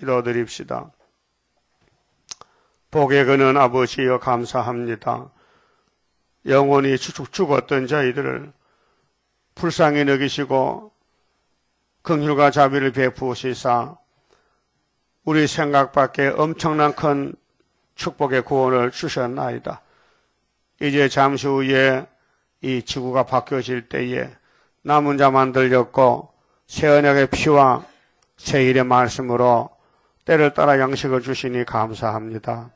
기도드립시다. 복에 그는 아버지여 감사합니다. 영원히 죽었던 저희들을 불쌍히 여기시고 긍휼과 자비를 베푸시사 우리 생각 밖에 엄청난 큰 축복의 구원을 주셨나이다. 이제 잠시 후에 이 지구가 바뀌어질 때에 남은 자만 들렸고 새 언약의 피와 새 일의 말씀으로 때를 따라 양식을 주시니 감사합니다.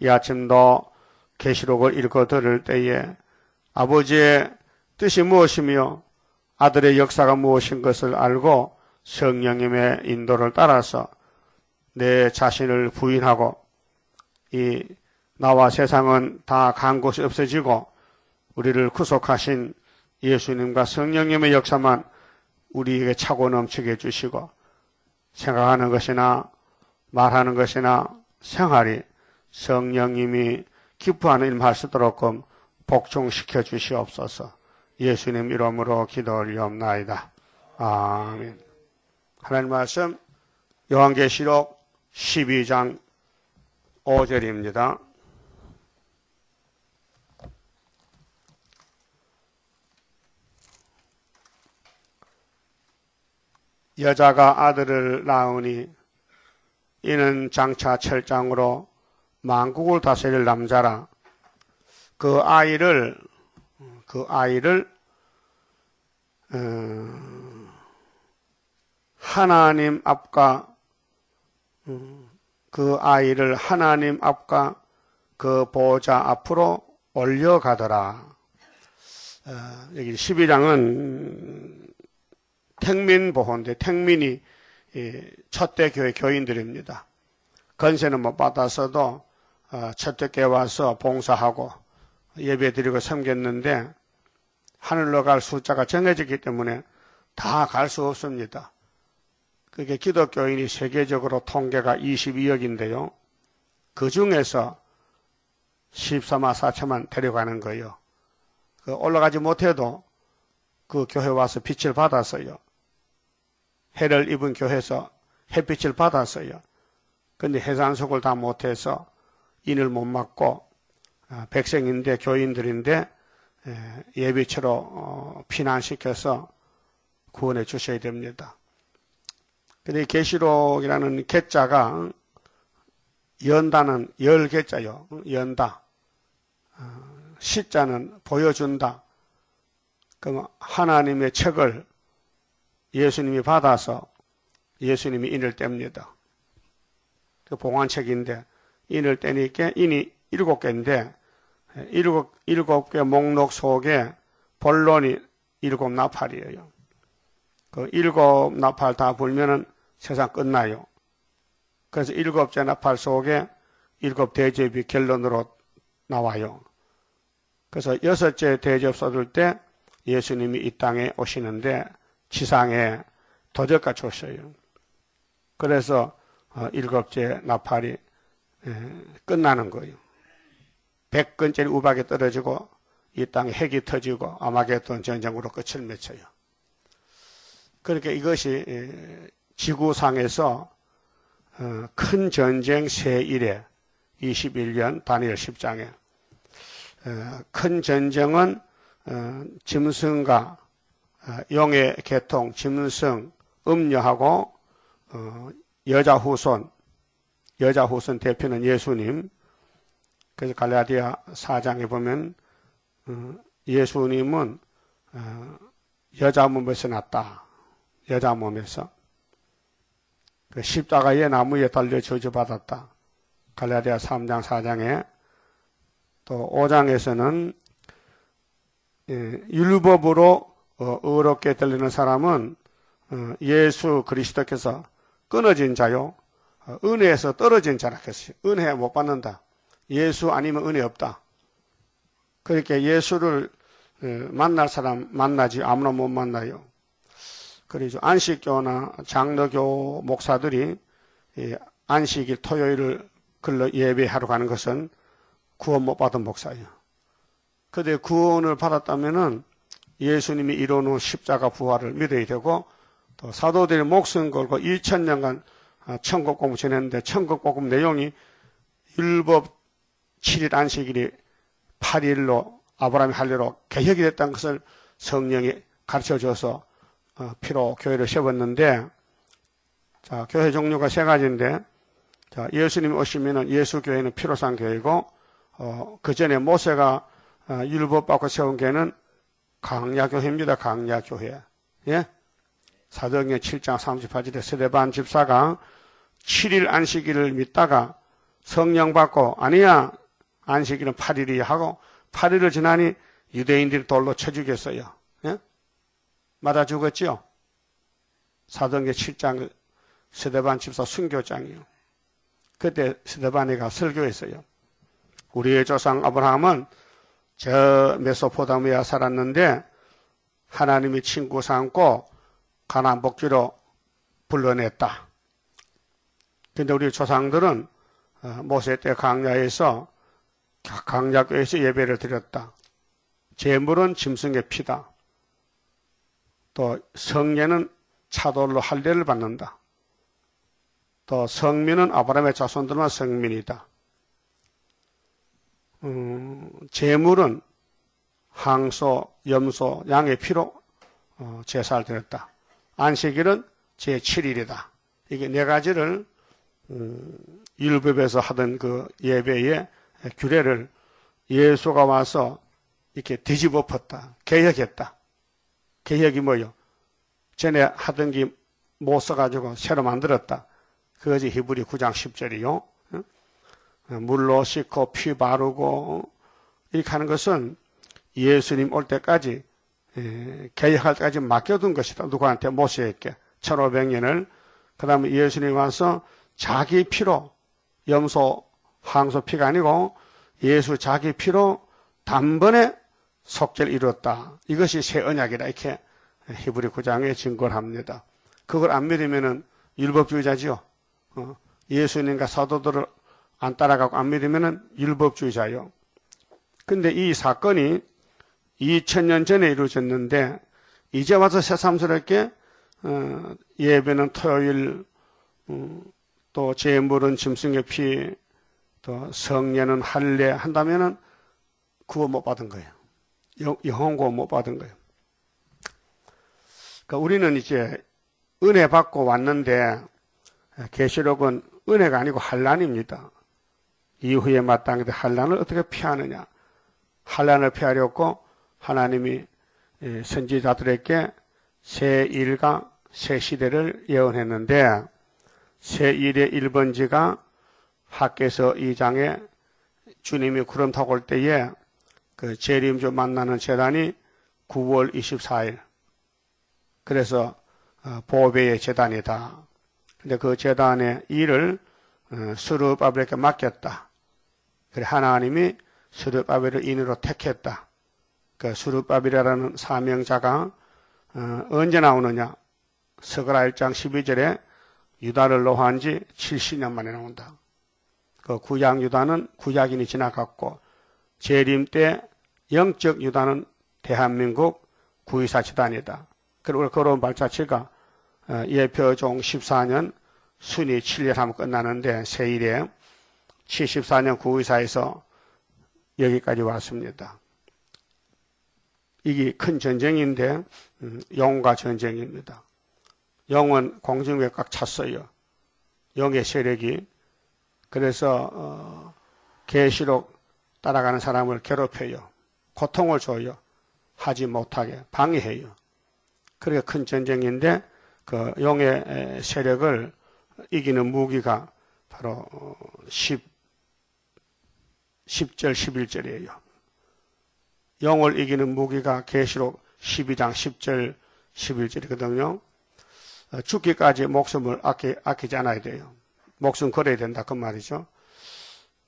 이 아침도 계시록을 읽어 들을 때에 아버지의 뜻이 무엇이며 아들의 역사가 무엇인 것을 알고 성령님의 인도를 따라서 내 자신을 부인하고 이 나와 세상은 다 간 곳이 없어지고 우리를 구속하신 예수님과 성령님의 역사만 우리에게 차고 넘치게 해주시고 생각하는 것이나 말하는 것이나 생활이 성령님이 기뻐하는 일 할 수 있도록 복종시켜 주시옵소서. 예수님 이름으로 기도 올리옵나이다. 아멘. 하나님 말씀 요한계시록 12장 5절입니다. 여자가 아들을 낳으니 이는 장차 철장으로 만국을 다스릴 남자라. 그 아이를 하나님 앞과 그 보좌 앞으로 올려가더라. 여기 12장은 택민보호인데 택민이 첫대 교회 교인들입니다. 건세는 못 받았어도 첫대 교회 와서 봉사하고 예배드리고 섬겼는데 하늘로 갈 숫자가 정해졌기 때문에 다 갈 수 없습니다. 그게 기독교인이 세계적으로 통계가 22억인데요. 그 중에서 14만 4천만 데려가는 거예요. 올라가지 못해도 그 교회 와서 빛을 받았어요. 해를 입은 교회에서 햇빛을 받았어요. 근데 해산속을 다 못해서 인을 못 맞고 백성인데 교인들인데 예비처로 피난시켜서 구원해 주셔야 됩니다. 근데 계시록이라는 개자가 연다는 열개자요. 연다. 시자는 보여준다. 그럼 하나님의 책을 예수님이 받아서 예수님이 인을 뗍니다. 그 봉안책인데 인을 떼니까 인이 7개인데 7개 목록 속에 본론이 7나팔이에요. 그 7나팔 다 불면은 세상 끝나요. 그래서 7째 나팔 속에 7대접이 결론으로 나와요. 그래서 6째 대접 쏟을 때 예수님이 이 땅에 오시는데 지상에 도적같이 오셔요. 그래서 7째 나팔이 끝나는 거예요. 100건짜리 우박이 떨어지고 이 땅에 핵이 터지고 아마겟돈 전쟁으로 끝을 맺혀요. 그렇게 이것이 지구상에서 큰 전쟁 새1회 21년 다니엘 10장에 큰 전쟁은 짐승과 용의 계통, 짐승, 음녀하고 여자 후손 대표는 예수님. 그래서 갈라디아 4장에 보면 예수님은 여자 몸에서 났다. 여자 몸에서. 그 십자가의 나무에 달려 저주받았다. 갈라디아 3장 4장에 또 5장에서는 율법으로 의롭게 들리는 사람은 예수 그리스도께서 끊어진 자요. 은혜에서 떨어진 자라 했어요. 은혜 못 받는다. 예수 아니면 은혜 없다. 그렇게 예수를 만날 사람 만나지 아무나 못 만나요. 그래서 안식교나 장로교 목사들이 안식일 토요일을 글로 예배하러 가는 것은 구원 못 받은 목사예요. 그런데 구원을 받았다면은 예수님이 이루어놓은 십자가 부활을 믿어야 되고 또 사도들이 목숨 걸고 2000년간 천국복음 전했는데 천국복음 내용이 율법 7일 안식일이 8일로 아브라함이 할례로 개혁이 됐다는 것을 성령이 가르쳐줘서 피로 교회를 세웠는데, 자, 교회 종류가 세 가지인데, 자, 예수님이 오시면은 예수교회는 피로 산 교회고, 그 전에 모세가 율법 받고 세운 교회는 강야교회입니다. 강야교회. 예? 사도행전 7장 38절에 스데반 집사가 7일 안식일을 믿다가 성령 받고, 아니야, 안식일은 8일이야 하고 8일을 지나니 유대인들이 돌로 쳐 죽였어요. 예? 맞아 죽었지요? 사도행전 7장 스데반 집사 순교장이요. 그때 스데반이가 설교했어요. 우리의 조상 아브라함은 저 메소포타미아 살았는데 하나님이 친구 삼고 가나안 복지로 불러냈다. 근데 우리 조상들은 모세 때 강야에서 예배를 드렸다. 제물은 짐승의 피다. 또 성례는 차돌로 할례를 받는다. 또 성민은 아브라함의 자손들만 성민이다. 제물은 항소, 염소, 양의 피로 제사를 드렸다. 안식일은 제7일이다. 이게 네 가지를 율법에서 하던 그 예배의 규례를 예수가 와서 이렇게 뒤집어 엎었다. 개혁했다. 개혁이 뭐요? 전에 하던 게 못 써가지고 새로 만들었다. 그것이 히브리 9장 10절이요. 물로 씻고 피 바르고 이렇게 하는 것은 예수님 올 때까지 개혁할 때까지 맡겨둔 것이다. 누구한테? 모세에게 1500년을. 그 다음에 예수님 와서 자기 피로, 염소, 항소 피가 아니고 예수 자기 피로 단번에 속죄를 이뤘다. 이것이 새 언약이다. 이렇게 히브리 9장에 증거를 합니다. 그걸 안 믿으면은 율법주의자지요. 예수님과 사도들을 안 따라가고 안 믿으면은 율법주의자요. 근데 이 사건이 2000년 전에 이루어졌는데 이제 와서 새삼스럽게 예배는 토요일, 또 제물은 짐승의 피, 또 성례는 할례 한다면은 구원 못 받은 거예요. 영혼 구원 못 받은 거예요. 그러니까 우리는 이제 은혜 받고 왔는데 계시록은 은혜가 아니고 환난입니다. 이후에 마땅히 환난을 어떻게 피하느냐? 환난을 피하려고 하나님이 선지자들에게 새 일과 새 시대를 예언했는데 새 일의 1번지가 학개서 2장에 주님이 구름 타고 올 때에 그 재림주 만나는 제단이 9월 24일. 그래서 보배의 제단이다. 근데 그 제단의 일을 스룹바벨에게 맡겼다. 그래 하나님이 스룹바벨을 인으로 택했다. 그 스룹바벨이라는 사명자가 언제 나오느냐? 스가랴 1장 12절에 유다를 노한 지 70년 만에 나온다. 그 구약 유다는 구약인이 지나갔고 재림 때 영적 유다는 대한민국 924 지단이다. 그리고 그런 발자취가 예표종 14년 순위 7일 하면 끝나는데 새일에 74년 924에서 여기까지 왔습니다. 이게 큰 전쟁인데 영과 전쟁입니다. 영은 공중에 꽉 찼어요. 영의 세력이. 그래서 계시록 따라가는 사람을 괴롭혀요. 고통을 줘요. 하지 못하게 방해해요. 그렇게 큰 전쟁인데 그 영의 세력을 이기는 무기가 바로 10절 11절이에요. 영을 이기는 무기가 계시록 12장 10절 11절이거든요. 죽기까지 목숨을 아끼지 않아야 돼요. 목숨 걸어야 된다 그 말이죠.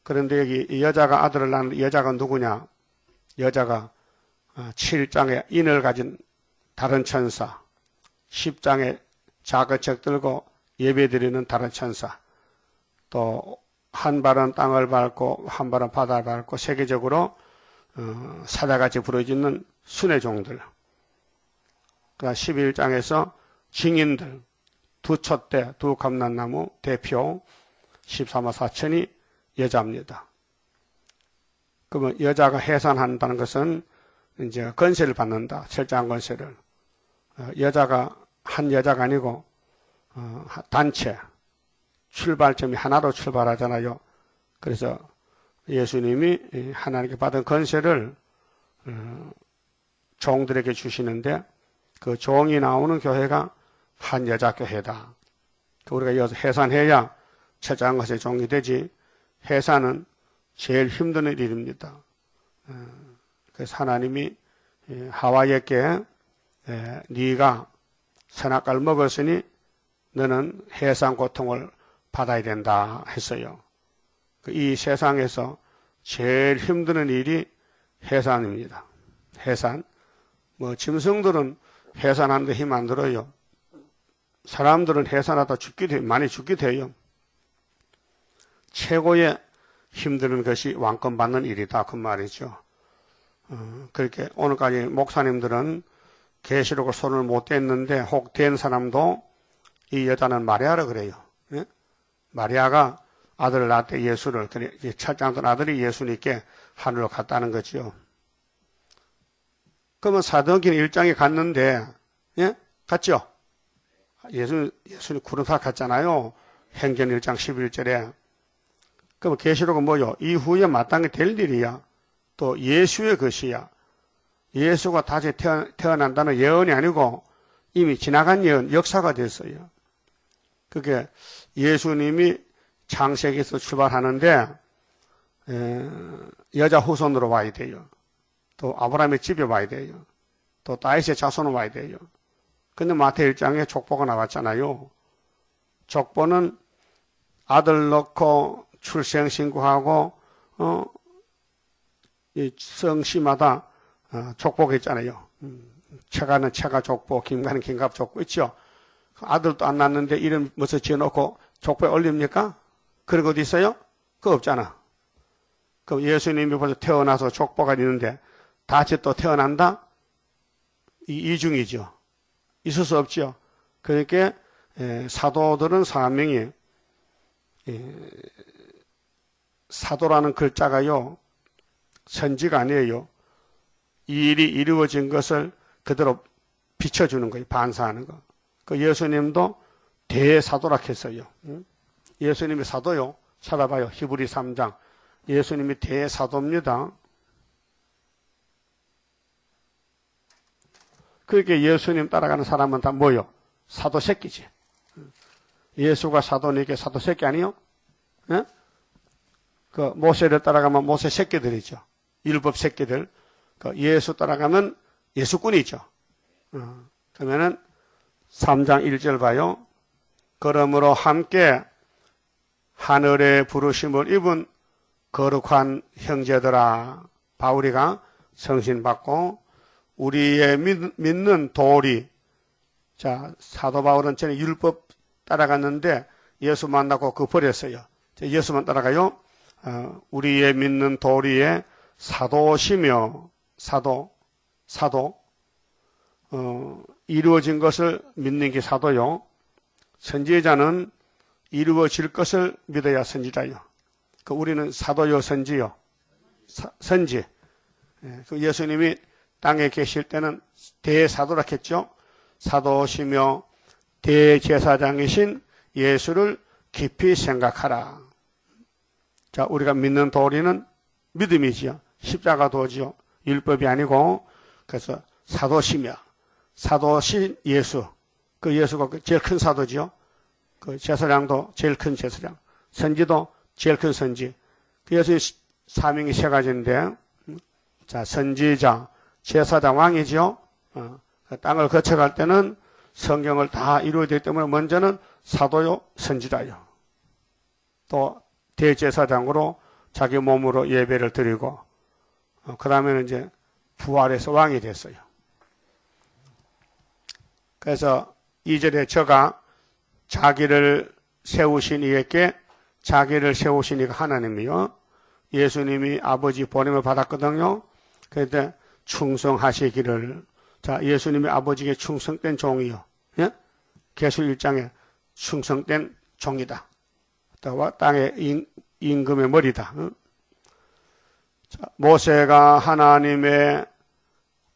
그런데 여기 여자가 아들을 낳는 여자가 누구냐? 여자가 7장에 인을 가진 다른 천사, 10장에 작은 책 들고 예배드리는 다른 천사, 또 한 발은 땅을 밟고 한 발은 바다를 밟고 세계적으로 사자같이 부러지는 순의 종들, 그다음 11장에서 증인들, 두 촛대, 두 감람나무 대표 13만 4천이 여자입니다. 그러면 여자가 해산한다는 것은 이제 건세를 받는다. 철저한 건세를. 여자가 한 여자가 아니고 단체 출발점이 하나로 출발하잖아요. 그래서 예수님이 하나님께 받은 건세를 종들에게 주시는데 그 종이 나오는 교회가 한 여자 교회다. 우리가 여기서 해산해야 철저한 것의 종이 되지 해산은 제일 힘든 일입니다. 그래서 하나님이 하와에게 네가 선악과를 먹었으니 너는 해산 고통을 받아야 된다 했어요. 이 세상에서 제일 힘든 일이 해산입니다. 해산. 짐승들은 해산하는데 힘 안 들어요. 사람들은 해산하다 많이 죽게 돼요. 최고의 힘드는 것이 왕권 받는 일이다. 그 말이죠. 그렇게 오늘까지 목사님들은 계시록을 손을 못 댔는데 혹 댄 사람도 이 여자는 마리아라 그래요. 예? 마리아가 아들을 낳았대 예수를. 첫장던 아들이 예수님께 하늘로 갔다는 거죠. 그러면 사도행전 1장에 갔는데 예? 갔죠? 예수님 구름사 갔잖아요. 행전 1장 11절에. 그럼 계시록은 뭐요? 이후에 마땅히 될 일이야. 또 예수의 것이야. 예수가 다시 태어난다는 예언이 아니고 이미 지나간 예언, 역사가 됐어요. 그게 예수님이 창세기에서 출발하는데 여자 후손으로 와야 돼요. 또 아브라함의 집에 와야 돼요. 또 다윗의 자손으로 와야 돼요. 근데 마태 1장에 족보가 나왔잖아요. 족보는 아들 넣고 출생 신고하고 이 성씨마다 족보가 있잖아요. 처가는 처가 족보, 김가는 김갑 족보 있죠. 아들도 안 낳았는데 이름 무슨 지어놓고 족보에 올립니까? 그런 거 어디 있어요? 그거 없잖아. 그럼 예수님이 벌써 태어나서 족보가 있는데 다시 또 태어난다? 이중이죠. 있을 수 없죠. 그러니까 사도들은 3명이 사도라는 글자가요. 선지가 아니에요. 이 일이 이루어진 것을 그대로 비춰주는 거예요. 반사하는 거. 그 예수님도 대사도라 했어요. 예수님이 사도요. 찾아봐요. 히브리 3장. 예수님이 대사도입니다. 그렇게 예수님 따라가는 사람은 다 뭐요? 사도 새끼지. 예수가 사도니까 사도 새끼 아니요? 예? 그 모세를 따라가면 모세 새끼들이죠. 율법 새끼들. 그 예수 따라가면 예수꾼이죠. 그러면은 3장 1절 봐요. 그러므로 함께 하늘의 부르심을 입은 거룩한 형제들아. 바울이가 성신받고 우리의 믿는 도리. 자, 사도 바울은 전에 율법 따라갔는데 예수 만나고 그거 버렸어요. 예수만 따라가요. 우리의 믿는 도리의 사도시며 사도 이루어진 것을 믿는 게 사도요. 선지자는 이루어질 것을 믿어야 선지자요. 우리는 사도요 선지요. 선지. 예수님이 땅에 계실 때는 대사도라 했죠. 사도시며 대제사장이신 예수를 깊이 생각하라. 자, 우리가 믿는 도리는 믿음이지요. 십자가 도지요. 율법이 아니고. 그래서 사도시며 사도신 예수. 그 예수가 제일 큰 사도지요. 그 제사장도 제일 큰 제사장. 선지도 제일 큰 선지. 그 예수의 사명이 세 가지인데, 자, 선지자, 제사장 왕이지요. 땅을 거쳐갈 때는 성경을 다 이루어야 되기 때문에 먼저는 사도요, 선지자요. 또 대제사장으로 자기 몸으로 예배를 드리고, 그 다음에는 이제 부활해서 왕이 됐어요. 그래서 2절에 저가 자기를 세우신 이에게 자기를 세우신 이가 하나님이요. 예수님이 아버지 보냄을 받았거든요. 그런데 충성하시기를. 자, 예수님이 아버지에게 충성된 종이요. 예? 계시록 1장에 충성된 종이다. 땅의 임금의 머리다. 모세가 하나님의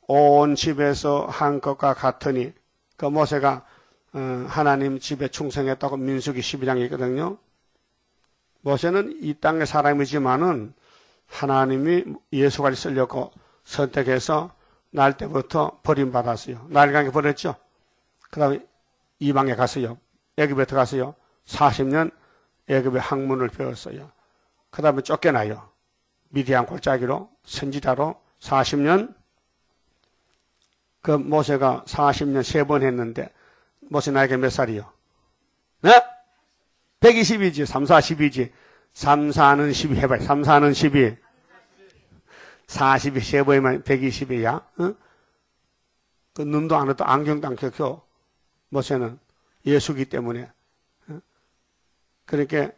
온 집에서 한 것과 같으니, 그 모세가 하나님 집에 충성했다고 민수기 12장에 있거든요. 모세는 이 땅의 사람이지만은 하나님이 예수가 쓰려고 선택해서 날 때부터 버림받았어요. 나일강에 버렸죠. 그 다음에 이방에 갔어요. 애굽에 들어갔어요. 40년 애굽의 학문을 배웠어요. 그 다음에 쫓겨나요. 미디안 골짜기로 선지자로 40년. 그 모세가 40년 3번 했는데 모세 나이가 몇 살이요? 네? 120이지. 3, 4, 10이지. 3, 4는 12 해봐요. 3, 4는 12. 40이 3번이면 120이야. 어? 그 눈도 안 떠, 안경도 안 껴. 모세는 예수기 때문에. 어? 그러니까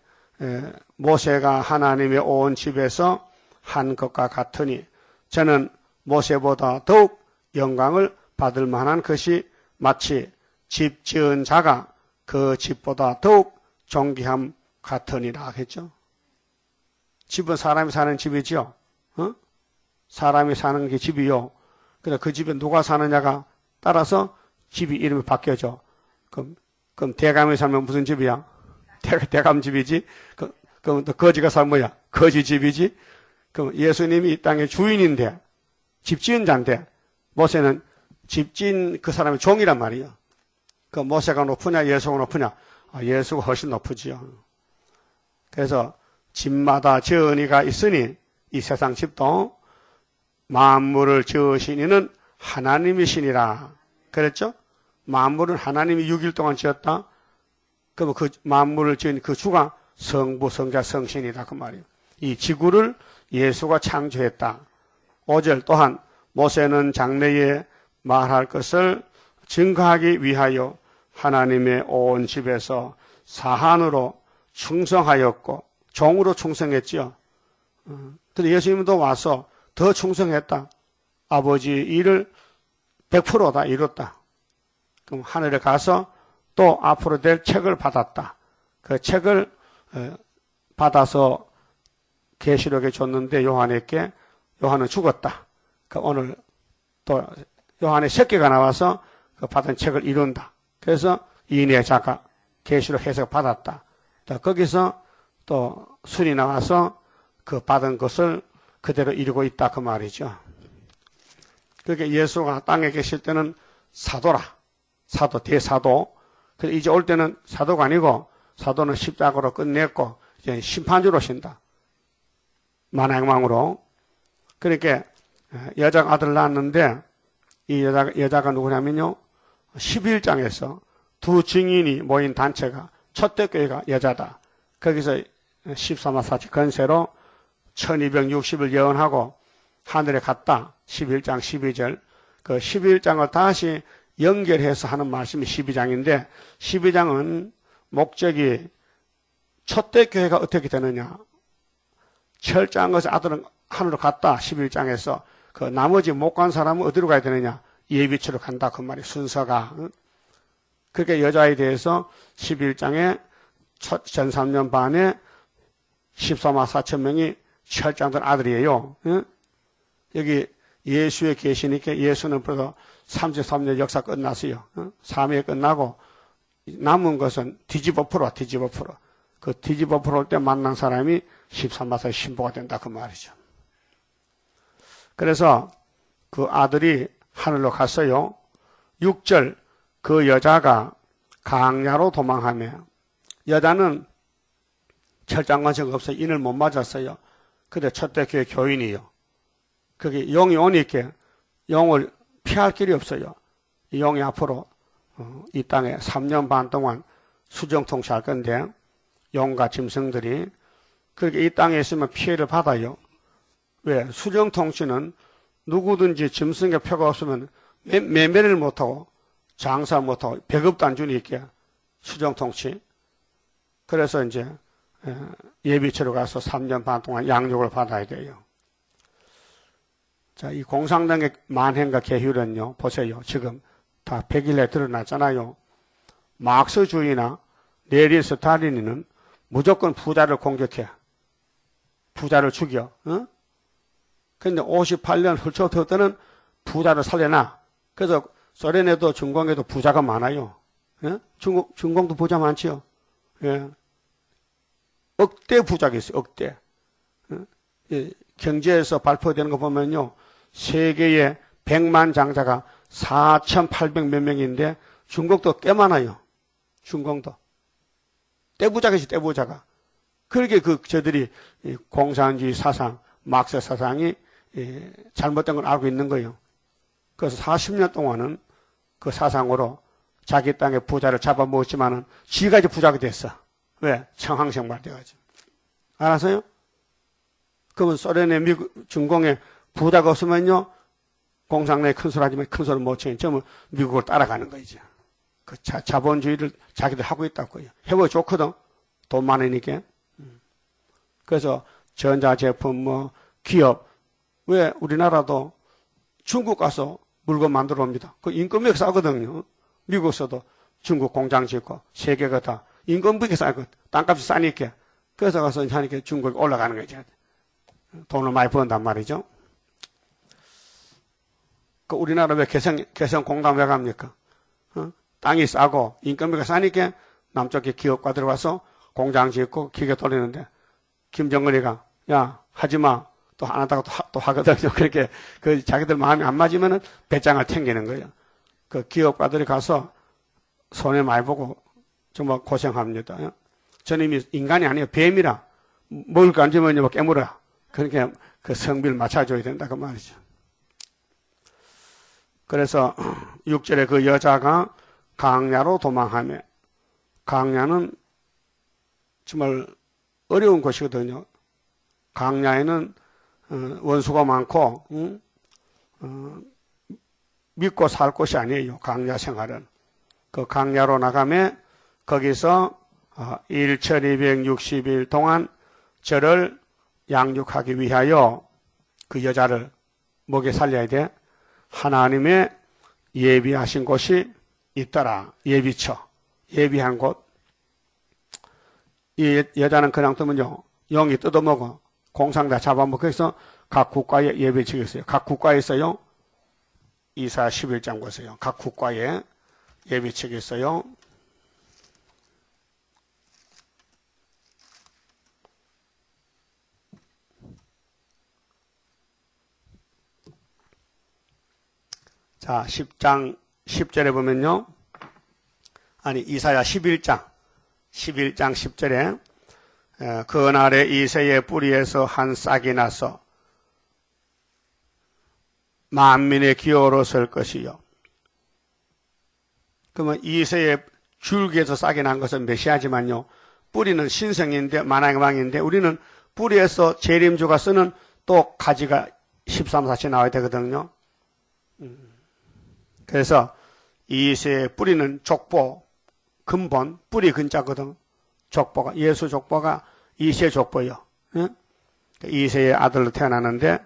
모세가 하나님의 온 집에서 한 것과 같으니 저는 모세보다 더욱 영광을 받을 만한 것이 마치 집 지은 자가 그 집보다 더욱 존귀함 같으니라 했죠. 집은 사람이 사는 집이지요. 어? 사람이 사는 게 집이요. 그래서 그 집에 누가 사느냐가 따라서 집이 이름이 바뀌어져. 그럼 대감이 살면 무슨 집이야? 대감 집이지. 그럼 또 거지가 살면 뭐야? 거지 집이지. 그럼 예수님이 이 땅의 주인인데, 집 지은 자인데, 모세는 집 지은 그 사람의 종이란 말이에요. 그 모세가 높으냐, 예수가 높으냐? 예수가 훨씬 높으지요. 그래서 집마다 지은 이가 있으니 이 세상 집도 만물을 지으신 이는 하나님이시니라. 그랬죠? 만물은 하나님이 6일 동안 지었다. 그럼 그 만물을 지은 그 주가 성부, 성자, 성신이다. 그 말이에요. 이 지구를 예수가 창조했다. 5절 또한 모세는 장래에 말할 것을 증거하기 위하여 하나님의 온 집에서 사한으로 충성하였고 종으로 충성했지요. 근데 예수님도 와서 더 충성했다. 아버지 일을 100%다 이뤘다. 그럼 하늘에 가서 또 앞으로 될 책을 받았다. 그 책을 받아서 계시록에 줬는데 요한에게 요한은 죽었다. 그 오늘 또 요한의 새끼가 나와서 그 받은 책을 이룬다. 그래서 이인의 작가 계시록 해석 받았다. 거기서 또 순이 나와서 그 받은 것을 그대로 이루고 있다 그 말이죠. 그러니까 예수가 땅에 계실 때는 사도라. 사도, 대사도. 그래서 이제 올 때는 사도가 아니고 사도는 십자가로 끝냈고 이제 심판주로 오신다. 만왕왕으로. 그러니까 여자가 아들 낳았는데 이 여자가 누구냐면요. 11장에서 두 증인이 모인 단체가 첫대교회가 여자다. 거기서 13마사치 건세로 1260을 예언하고 하늘에 갔다. 11장 12절. 그 11장을 다시 연결해서 하는 말씀이 12장인데 12장은 목적이 첫대교회가 어떻게 되느냐. 철저한 것에 아들은 하늘로 갔다. 11장에서 그 나머지 못 간 사람은 어디로 가야 되느냐. 예비처로 간다. 그 말이 순서가. 그렇게 여자에 대해서 11장에 전 3년 반에 14만 4천 명이 철장된 아들이에요. 여기 예수에 계시니까 예수는 벌써 33년 역사 끝났어요. 3회 끝나고 남은 것은 뒤집어 풀어. 그 뒤집어 풀을 때 만난 사람이 13마사의 신부가 된다. 그 말이죠. 그래서 그 아들이 하늘로 갔어요. 6절 그 여자가 강야로 도망하며 여자는 철장관식 없어요. 인을 못 맞았어요. 근데 첫대 교회 교인이요. 그게 영이 오니까 영을 피할 길이 없어요. 이 영이 앞으로 이 땅에 3년 반 동안 수정통치할 건데 용과 짐승들이 그렇게 이 땅에 있으면 피해를 받아요. 왜? 수정통치는 누구든지 짐승의 표가 없으면 매매를 못하고 장사 못하고 배급도 안 주니까 수정통치. 그래서 이제 예비처로 가서 3년 반 동안 양육을 받아야 돼요. 자, 이 공산당의 만행과 계율은요, 보세요. 지금 다 백일에 드러났잖아요. 막스주의나 레리 스탈린은 무조건 부자를 공격해. 부자를 죽여. 그런데 58년 훌초트 때는 부자를 살려놔. 그래서 소련에도 중공에도 부자가 많아요. 중공도 부자 많지요. 예. 억대 부자가 있어요. 억대. 경제에서 발표되는 거 보면요. 세계에 100만 장자가 4,800 몇 명인데 중국도 꽤 많아요. 중공도. 떼부자가 있어요. 떼부자가. 그렇게 저들이 공산주의 사상, 막스 사상이 잘못된 걸 알고 있는 거예요. 그래서 40년 동안은 그 사상으로 자기 땅의 부자를 잡아먹었지만은 지가 이제 부자가 됐어. 왜? 청항생활 돼가지고. 알았어요? 그러면 소련의 미국, 중공에 부자가 없으면요, 공산당에 큰 소리 하지만 큰 소리 못 치니, 전부 미국을 따라가는 거죠. 그 자본주의를 자기들 하고 있다고요. 해보기 좋거든. 돈 많으니까. 그래서 전자제품, 기업, 왜 우리나라도 중국 가서 물건 만들어 옵니다. 그 인건비가 싸거든요. 미국에서도 중국 공장 짓고, 세계가 다 인건비가 싸거든. 땅값이 싸니까. 그래서 가서 하니까 중국이 올라가는 거죠. 돈을 많이 번단 말이죠. 그 우리나라 왜 개성 공단 왜 갑니까? 땅이 싸고 인건비가 싸니까 남쪽에 기업가 들어와서 공장 짓고 기계 돌리는데 김정은이가 야 하지마 또 안 하다가 또 하거든요. 그렇게 그 자기들 마음이 안 맞으면은 배짱을 튕기는 거예요. 그 기업가들이 가서 손해 많이 보고 정말 고생합니다. 저는 이미 인간이 아니에요. 뱀이라 먹을 거 안 주면 깨물어. 그러니까 그 성비를 맞춰줘야 된다 그 말이죠. 그래서 6절에 그 여자가 강야로 도망하며, 강야는 정말 어려운 곳이거든요. 강야에는 원수가 많고 믿고 살 곳이 아니에요. 강야 생활은. 그 강야로 나가며 거기서 1260일 동안 저를 양육하기 위하여 그 여자를 먹여 살려야 돼. 하나님의 예비하신 곳이 있더라. 예비처. 예비한 곳. 이 여자는 그냥 뜨면요. 영이 뜯어먹어. 공상다 잡아먹고 그래서 각 국가에 예비처가 있어요. 각 국가에 있어요. 이사 11장 보세요. 각 국가에 예비처가 있어요. 자, 10장 10절에 보면요. 아니, 이사야 11장 10절에 그날에 이새의 뿌리에서 한 싹이 나서 만민의 기호로 설 것이요. 그러면 이새의 줄기에서 싹이 난 것은 메시아지만요. 뿌리는 신성인데 만왕왕인데 우리는 뿌리에서 재림주가 쓰는 또 가지가 13, 14씩 나와야 되거든요. 그래서 이새의 뿌리는 족보, 근본, 뿌리 근자거든. 족보가, 예수 족보가 이새 족보요. 이새의 아들로 태어나는데,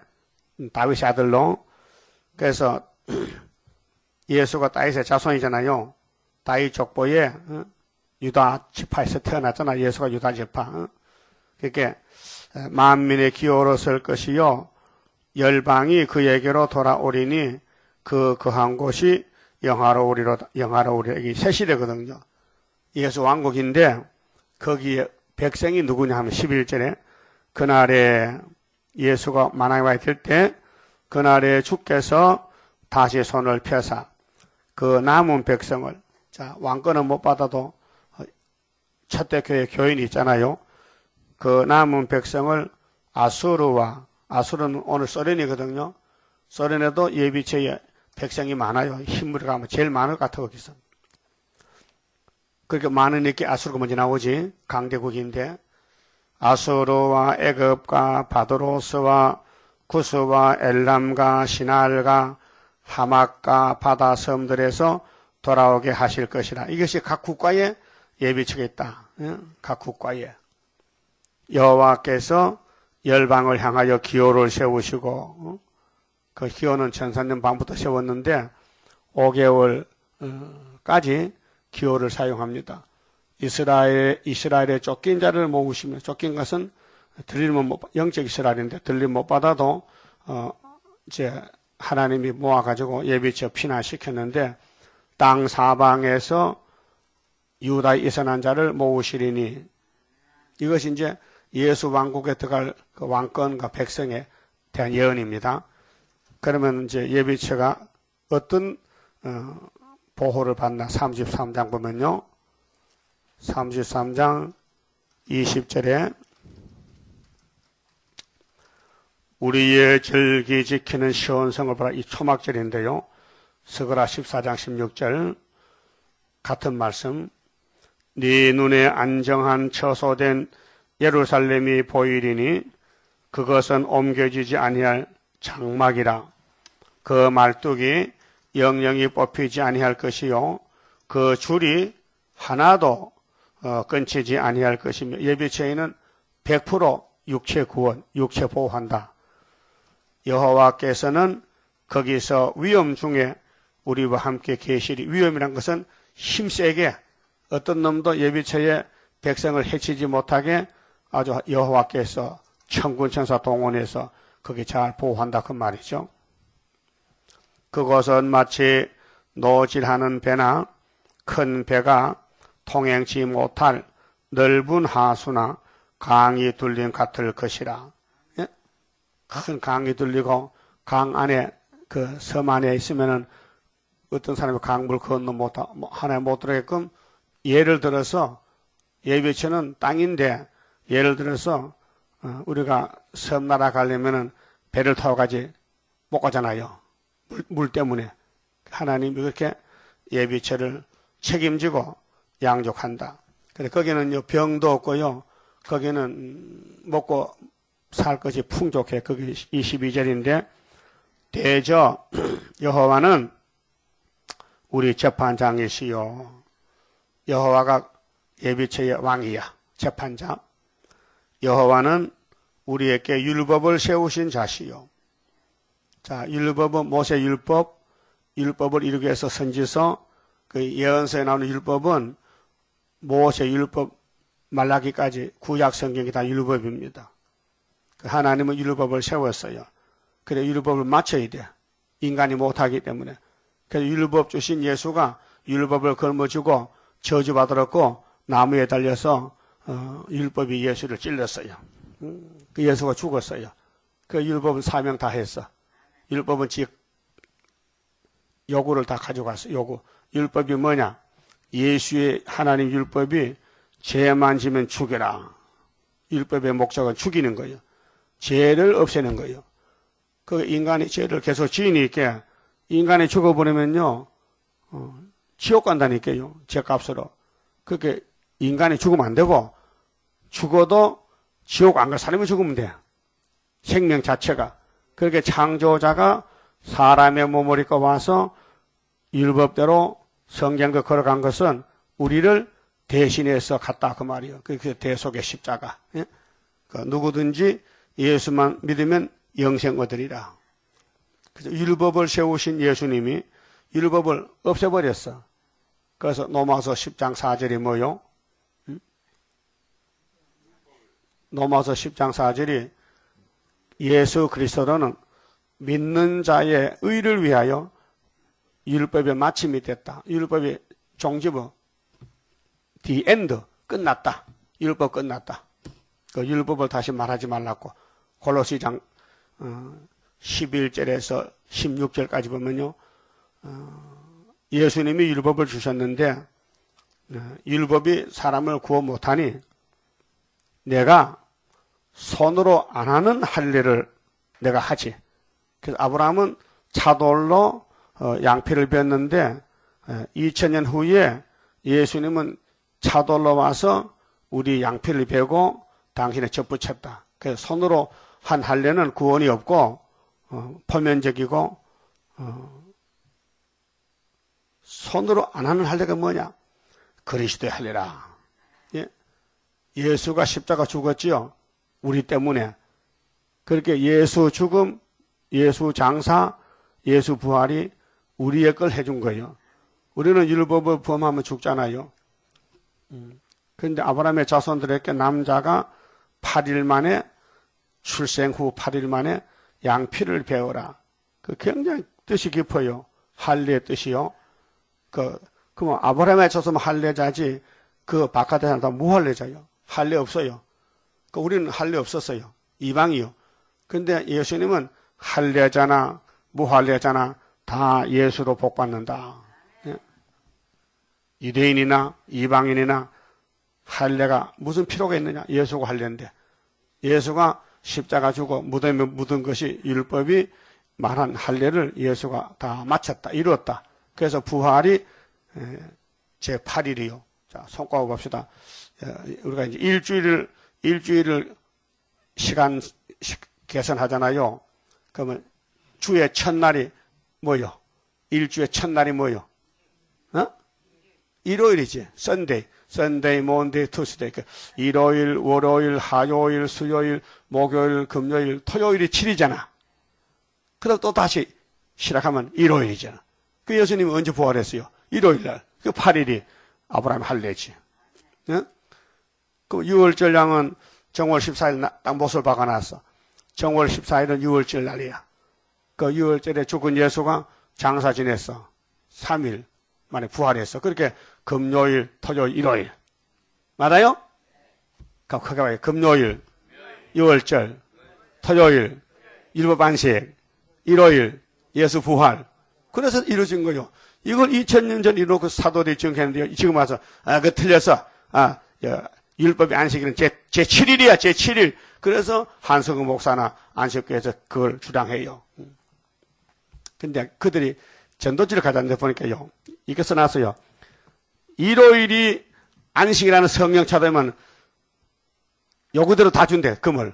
다윗의 아들로. 그래서 예수가 다윗의 자손이잖아요. 다윗 족보에 유다 지파에서 태어났잖아. 예수가 유다 지파. 그러니까 만민의 기호로 설 것이요. 열방이 그에게로 돌아오리니 그 거한 곳이 영화로우리로 이게 새 시대거든요. 예수 왕국인데 거기에 백성이 누구냐 하면 11절에 그날에 예수가 만왕에 와 있을 때 그날에 주께서 다시 손을 펴사 그 남은 백성을 자 왕권은 못 받아도 첫대 교회 교인이 있잖아요. 그 남은 백성을 아수르는 오늘 소련이거든요. 소련에도 예비처에 백성이 많아요. 힘으로 가면 제일 많을 것 같아 거기서. 그렇게 많으니까 아수르가 먼저 나오지. 강대국인데 아수르와 애굽과 바드로스와 구스와 엘람과 시날과 하막과 바다 섬들에서 돌아오게 하실 것이라. 이것이 각 국가에 예비처가 있다. 각 국가에. 여호와께서 열방을 향하여 기호를 세우시고 그 기호는 1000년 반부터 세웠는데 5개월까지 기호를 사용합니다. 이스라엘의 쫓긴 자를 모으시며, 쫓긴 것은 들림은 영적 이스라엘인데 들림 못 받아도 이제 하나님이 모아가지고 예비처 피난시켰는데 땅 사방에서 유다의 이선한 자를 모으시리니, 이것이 이제 예수 왕국에 들어갈 그 왕권과 백성에 대한 예언입니다. 그러면 이제 예비처가 어떤 보호를 받나? 33장 보면요. 33장 20절에 우리의 절기 지키는 시온성을 보라. 이 초막절인데요. 스가랴 14장 16절 같은 말씀. 네 눈에 안정한 처소된 예루살렘이 보이리니 그것은 옮겨지지 아니할 장막이라. 그 말뚝이 영영이 뽑히지 아니할 것이요 그 줄이 하나도 끊치지 아니할 것이며, 예비처에는 100% 육체 구원, 육체 보호한다. 여호와께서는 거기서 위험 중에 우리와 함께 계시리. 위험이란 것은 힘세게 어떤 놈도 예비처에 백성을 해치지 못하게 아주 여호와께서 천군 천사 동원해서 거기 잘 보호한다 그 말이죠. 그것은 마치 노질하는 배나 큰 배가 통행치 못할 넓은 하수나 강이 둘린 같을 것이라. 예? 큰 강이 둘리고 강 안에 그 섬 안에 있으면은 어떤 사람이 강물 건너 하나에 못 들어게끔, 예를 들어서 예비처는 땅인데 예를 들어서 우리가 섬나라 가려면은 배를 타고 가지 못 가잖아요. 물 때문에. 하나님이 그렇게 예비처를 책임지고 양육한다. 근데 거기는 병도 없고요. 거기는 먹고 살 것이 풍족해. 거기 22절인데, 대저 여호와는 우리 재판장이시요. 여호와가 예비처의 왕이야. 재판장. 여호와는 우리에게 율법을 세우신 자시요. 자, 율법은 모세 율법을 이루기 위해서 선지서, 그 예언서에 나오는 율법은 모세 율법, 말라기까지 구약 성경이 다 율법입니다. 하나님은 율법을 세웠어요. 그래 율법을 맞춰야 돼. 인간이 못하기 때문에. 그래서 율법 주신 예수가 율법을 걸머쥐고 저주받았고 나무에 달려서 율법이 예수를 찔렀어요. 그 예수가 죽었어요. 그 율법은 사명 다 했어. 율법은 요구를 다 가져갔어. 요구. 율법이 뭐냐? 예수의 하나님 율법이 죄만 지면 죽여라. 율법의 목적은 죽이는 거예요. 죄를 없애는 거예요. 그 인간이 죄를 계속 지으니까 인간이 죽어버리면요, 지옥 간다니까요. 죄값으로. 그렇게 인간이 죽으면 안 되고, 죽어도 지옥 안 갈 사람이 죽으면 돼. 생명 자체가. 그렇게 창조자가 사람의 몸을 입고 와서 율법대로 성경도 걸어간 것은 우리를 대신해서 갔다 그 말이에요. 그게 대속의 십자가. 예? 누구든지 예수만 믿으면 영생 얻으리라. 그래서 율법을 세우신 예수님이 율법을 없애버렸어. 그래서 로마서 10장 4절이 뭐요? 로마서 10장 4절이 예수 그리스도는 믿는 자의 의를 위하여 율법의 마침이 됐다. 율법의 종지부, the end, 끝났다. 율법 끝났다. 그 율법을 다시 말하지 말라고. 골로새장 11절에서 16절까지 보면요, 예수님이 율법을 주셨는데 율법이 사람을 구원 못하니 내가 손으로 안 하는 할례를 내가 하지. 그래서 아브라함은 차돌로 양피를 뱉는데 2000년 후에 예수님은 차돌로 와서 우리 양피를 베고 당신의 접붙였다. 그래서 손으로 한 할례는 구원이 없고 표면적이고, 손으로 안 하는 할례가 뭐냐? 그리스도의 할례라. 예? 예수가 십자가 죽었지요. 우리 때문에. 그렇게 예수 죽음, 예수 장사, 예수 부활이 우리의 걸 해준 거예요. 우리는 율법을 범하면 죽잖아요. 그런데 아브라함의 자손들에게 남자가 8일 만에 출생 후 8일 만에 양피를 베어라. 그 굉장히 뜻이 깊어요. 할례의 뜻이요. 그럼 아브라함의 자손은 할례자지 그 바깥에 사람 다 무할례자요. 할례 없어요. 우리는 할례 없었어요. 이방이요. 근데 예수님은 할례자나 무할례자나 다 예수로 복받는다. 예? 유대인이나 이방인이나 할례가 무슨 필요가 있느냐? 예수가 할례인데 예수가 십자가 주고 무덤에 묻은 것이 율법이 말한 할례를 예수가 다 마쳤다. 이루었다. 그래서 부활이 제8일이요. 자, 손꼽아 봅시다. 우리가 이제 일주일을 시간 계산하잖아요. 그러면 주의 첫날이 뭐요? 일주의 첫날이 뭐요? 일요일이지. Sunday, Monday, Tuesday. 일요일, 월요일, 화요일, 수요일, 목요일, 금요일, 토요일이 7이잖아. 그럼 또 다시 시작하면 일요일이잖아. 그 예수님이 언제 부활했어요? 일요일날. 그 8일이 아브라함 할례지. 그 6월절 양은 정월 14일 딱 못을 박아놨어. 정월 14일은 6월절 날이야. 그 6월절에 죽은 예수가 장사 지냈어. 3일 만에 부활했어. 그렇게 금요일, 토요일, 일요일. 맞아요? 크게 봐요. 금요일, 6월절, 토요일, 율법 안식, 일요일, 예수 부활. 그래서 이루어진 거요. 이걸 2000년 전 이루고 사도들이 증언했는데요. 지금 와서 그 틀렸어. 율법의 안식일은 제7일이야. 제7일. 그래서 한석은 목사나 안식교에서 그걸 주장해요. 근데 그들이 전도지를 가져왔는데 보니까요. 이게 써놨어요. 일요일이 안식이라는 성경 찾으면 요구대로 다 준대. 금을.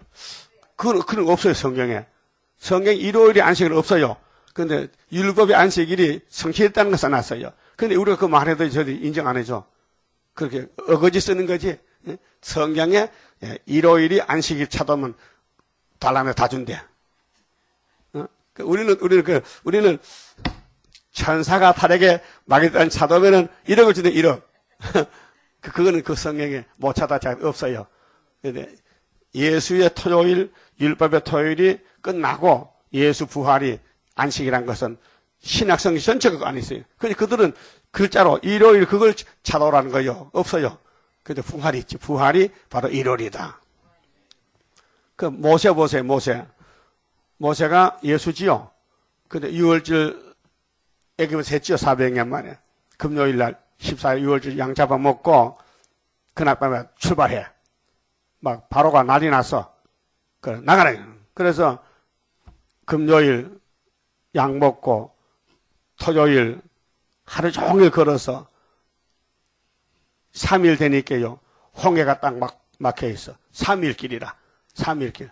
그런 거 없어요. 성경에. 성경 일요일이 안식일 없어요. 근데 율법의 안식일이 성취했다는 거 써놨어요. 근데 우리가 그 말해도 저들이 인정 안 해줘. 그렇게 어거지 쓰는 거지. 성경에 일요일이 안식일 찾으면 달라면 다 준대. 우리는 천사가 팔에게 마귀단 찾으면은 1억을 주는데 1억. 그거는 그 성경에 못 찾아 잘 없어요. 근데 예수의 토요일, 율법의 토요일이 끝나고 예수 부활이 안식이란 것은 신약성경 전체가 안 있어요. 근데 그들은 글자로 일요일 그걸 찾아오라는 거요. 없어요. 근데 부활이 있지. 부활이 바로 일요일이다. 그 모세 보세요. 모세가 예수지요. 근데 6월절 애굽에서 했지요. 400년 만에. 금요일 날 14일 6월절 양 잡아먹고 그날 밤에 출발해. 막 바로가 난리 났어. 나가라. 그래서 금요일 양 먹고 토요일 하루 종일 걸어서 3일 되니까요. 홍해가 딱 막혀 있어. 3일 길이라. 3일 길.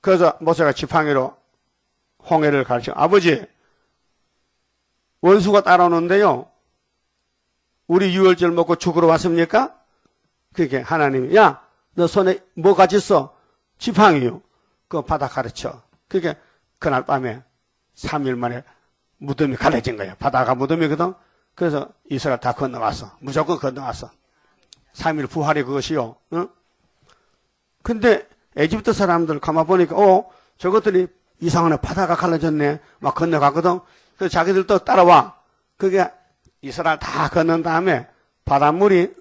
그래서 모세가 지팡이로 홍해를 가르쳐. 아버지, 원수가 따라오는데요. 우리 6월절 먹고 죽으러 왔습니까? 그게 하나님이, 야, 너 손에 뭐 가지 있어? 지팡이요. 그거 바다 가르쳐. 그게 그날 밤에 3일 만에 무덤이 갈라진 거야. 바다가 무덤이거든. 그래서 이스라엘 다 건너왔어. 무조건 건너왔어. 3일 부활이 그것이요. 응? 근데 에집트 사람들 가만 보니까 저것들이 이상하네. 바다가 갈라졌네. 막 건너가거든. 그래서 자기들도 따라와. 그게 이스라엘 다 건넌 다음에 바닷물이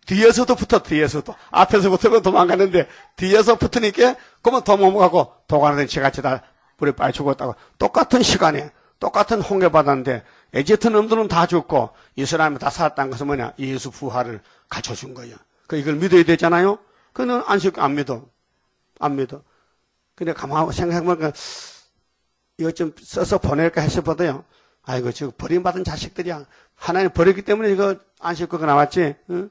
뒤에서도 붙어. 뒤에서도. 앞에서 붙으면 도망가는데 뒤에서 붙으니까 그러면 도망가고 도가는 치같이 다 물에 빠져 죽었다고. 똑같은 시간에 똑같은 홍해바다인데 에집트 놈들은 다 죽고 이스라엘은 다 살았다는 것은 뭐냐? 예수 부활을 가르쳐준 거예요. 이걸 믿어야 되잖아요. 그는 안식 안 믿어. 안 믿어. 근데 가만히 생각해보니까 이거 좀 써서 보낼까 했어보다요. 아이고 지금 버림받은 자식들이야. 하나님 버렸기 때문에 이거 안식구가 나왔지. 응?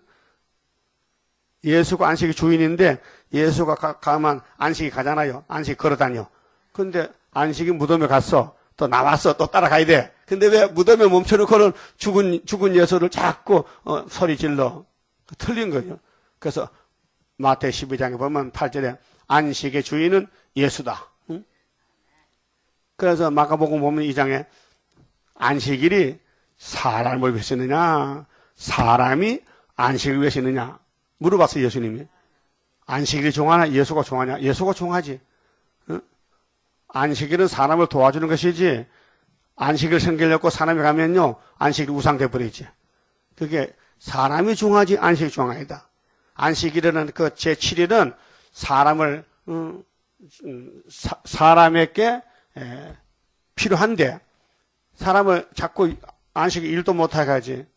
예수가 안식의 주인인데 예수가 가면 안식이 가잖아요. 안식 걸어다녀. 근데 안식이 무덤에 갔어. 또 나왔어. 또 따라가야 돼. 근데 왜 무덤에 멈춰놓고는 죽은 예수를 자꾸 소리 질러. 틀린 거예요. 그래서 마태 12장에 보면 8절에 안식의 주인은 예수다. 응? 그래서 마가복음 보면 2장에 안식일이 사람을 왜 쓰느냐? 사람이 안식을 왜 신느냐? 물어봤어요, 예수님이. 안식일이 종하나 예수가 종하냐? 예수가 종하지. 응? 안식일은 사람을 도와주는 것이지, 안식일 성결했고 사람이 가면요, 안식일 우상돼 버리지. 그게 사람이 종하지 안식이 종 아니다. 안식일은 그 제7일은 사람을 사람에게 필요한데 사람을 자꾸 안식일 일도 못하게 하지.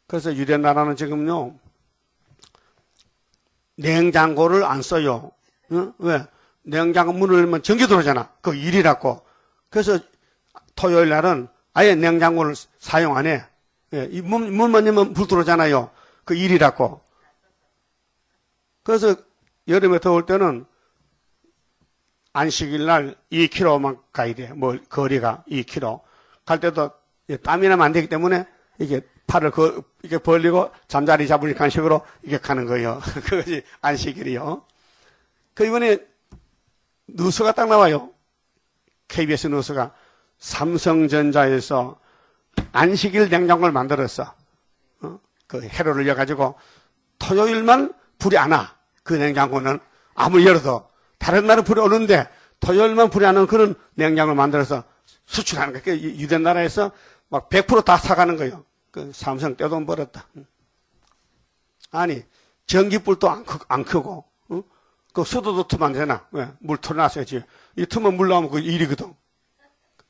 그래서 유대 나라는 지금요 냉장고를 안 써요. 왜? 냉장고 문을 열면 전기 들어오잖아. 그 일이라고. 그래서 토요일 날은 아예 냉장고를 사용 안 해. 이 문만 열면 불 들어오잖아요. 그 일이라고. 그래서 여름에 더울 때는 안식일 날 2km만 가야 돼. 뭐 거리가 2km. 갈 때도 땀이 나면 안 되기 때문에 이게 팔을 이렇게 벌리고 잠자리 잡으니까 한 식으로 이렇게 가는 거예요. 그것이 안식일이요. 그 이번에 뉴스가 딱 나와요. KBS 뉴스가 삼성전자에서 안식일 냉장고를 만들었어. 그 회로를 열어가지고 토요일만 불이 안 와. 그 냉장고는 아무리 열어도 다른 날은 불이 오는데 토요일만 불이 안 오는 그런 냉장고를 만들어서 수출하는 거예요. 그 유대 나라에서 막 100% 다 사가는 거예요. 그 삼성 떼돈 벌었다. 아니 전기불도 안 크고 그 수도도 트면 안 되나? 왜? 물 틀어놨어야지. 이 트면 물 나오면 그 일이거든.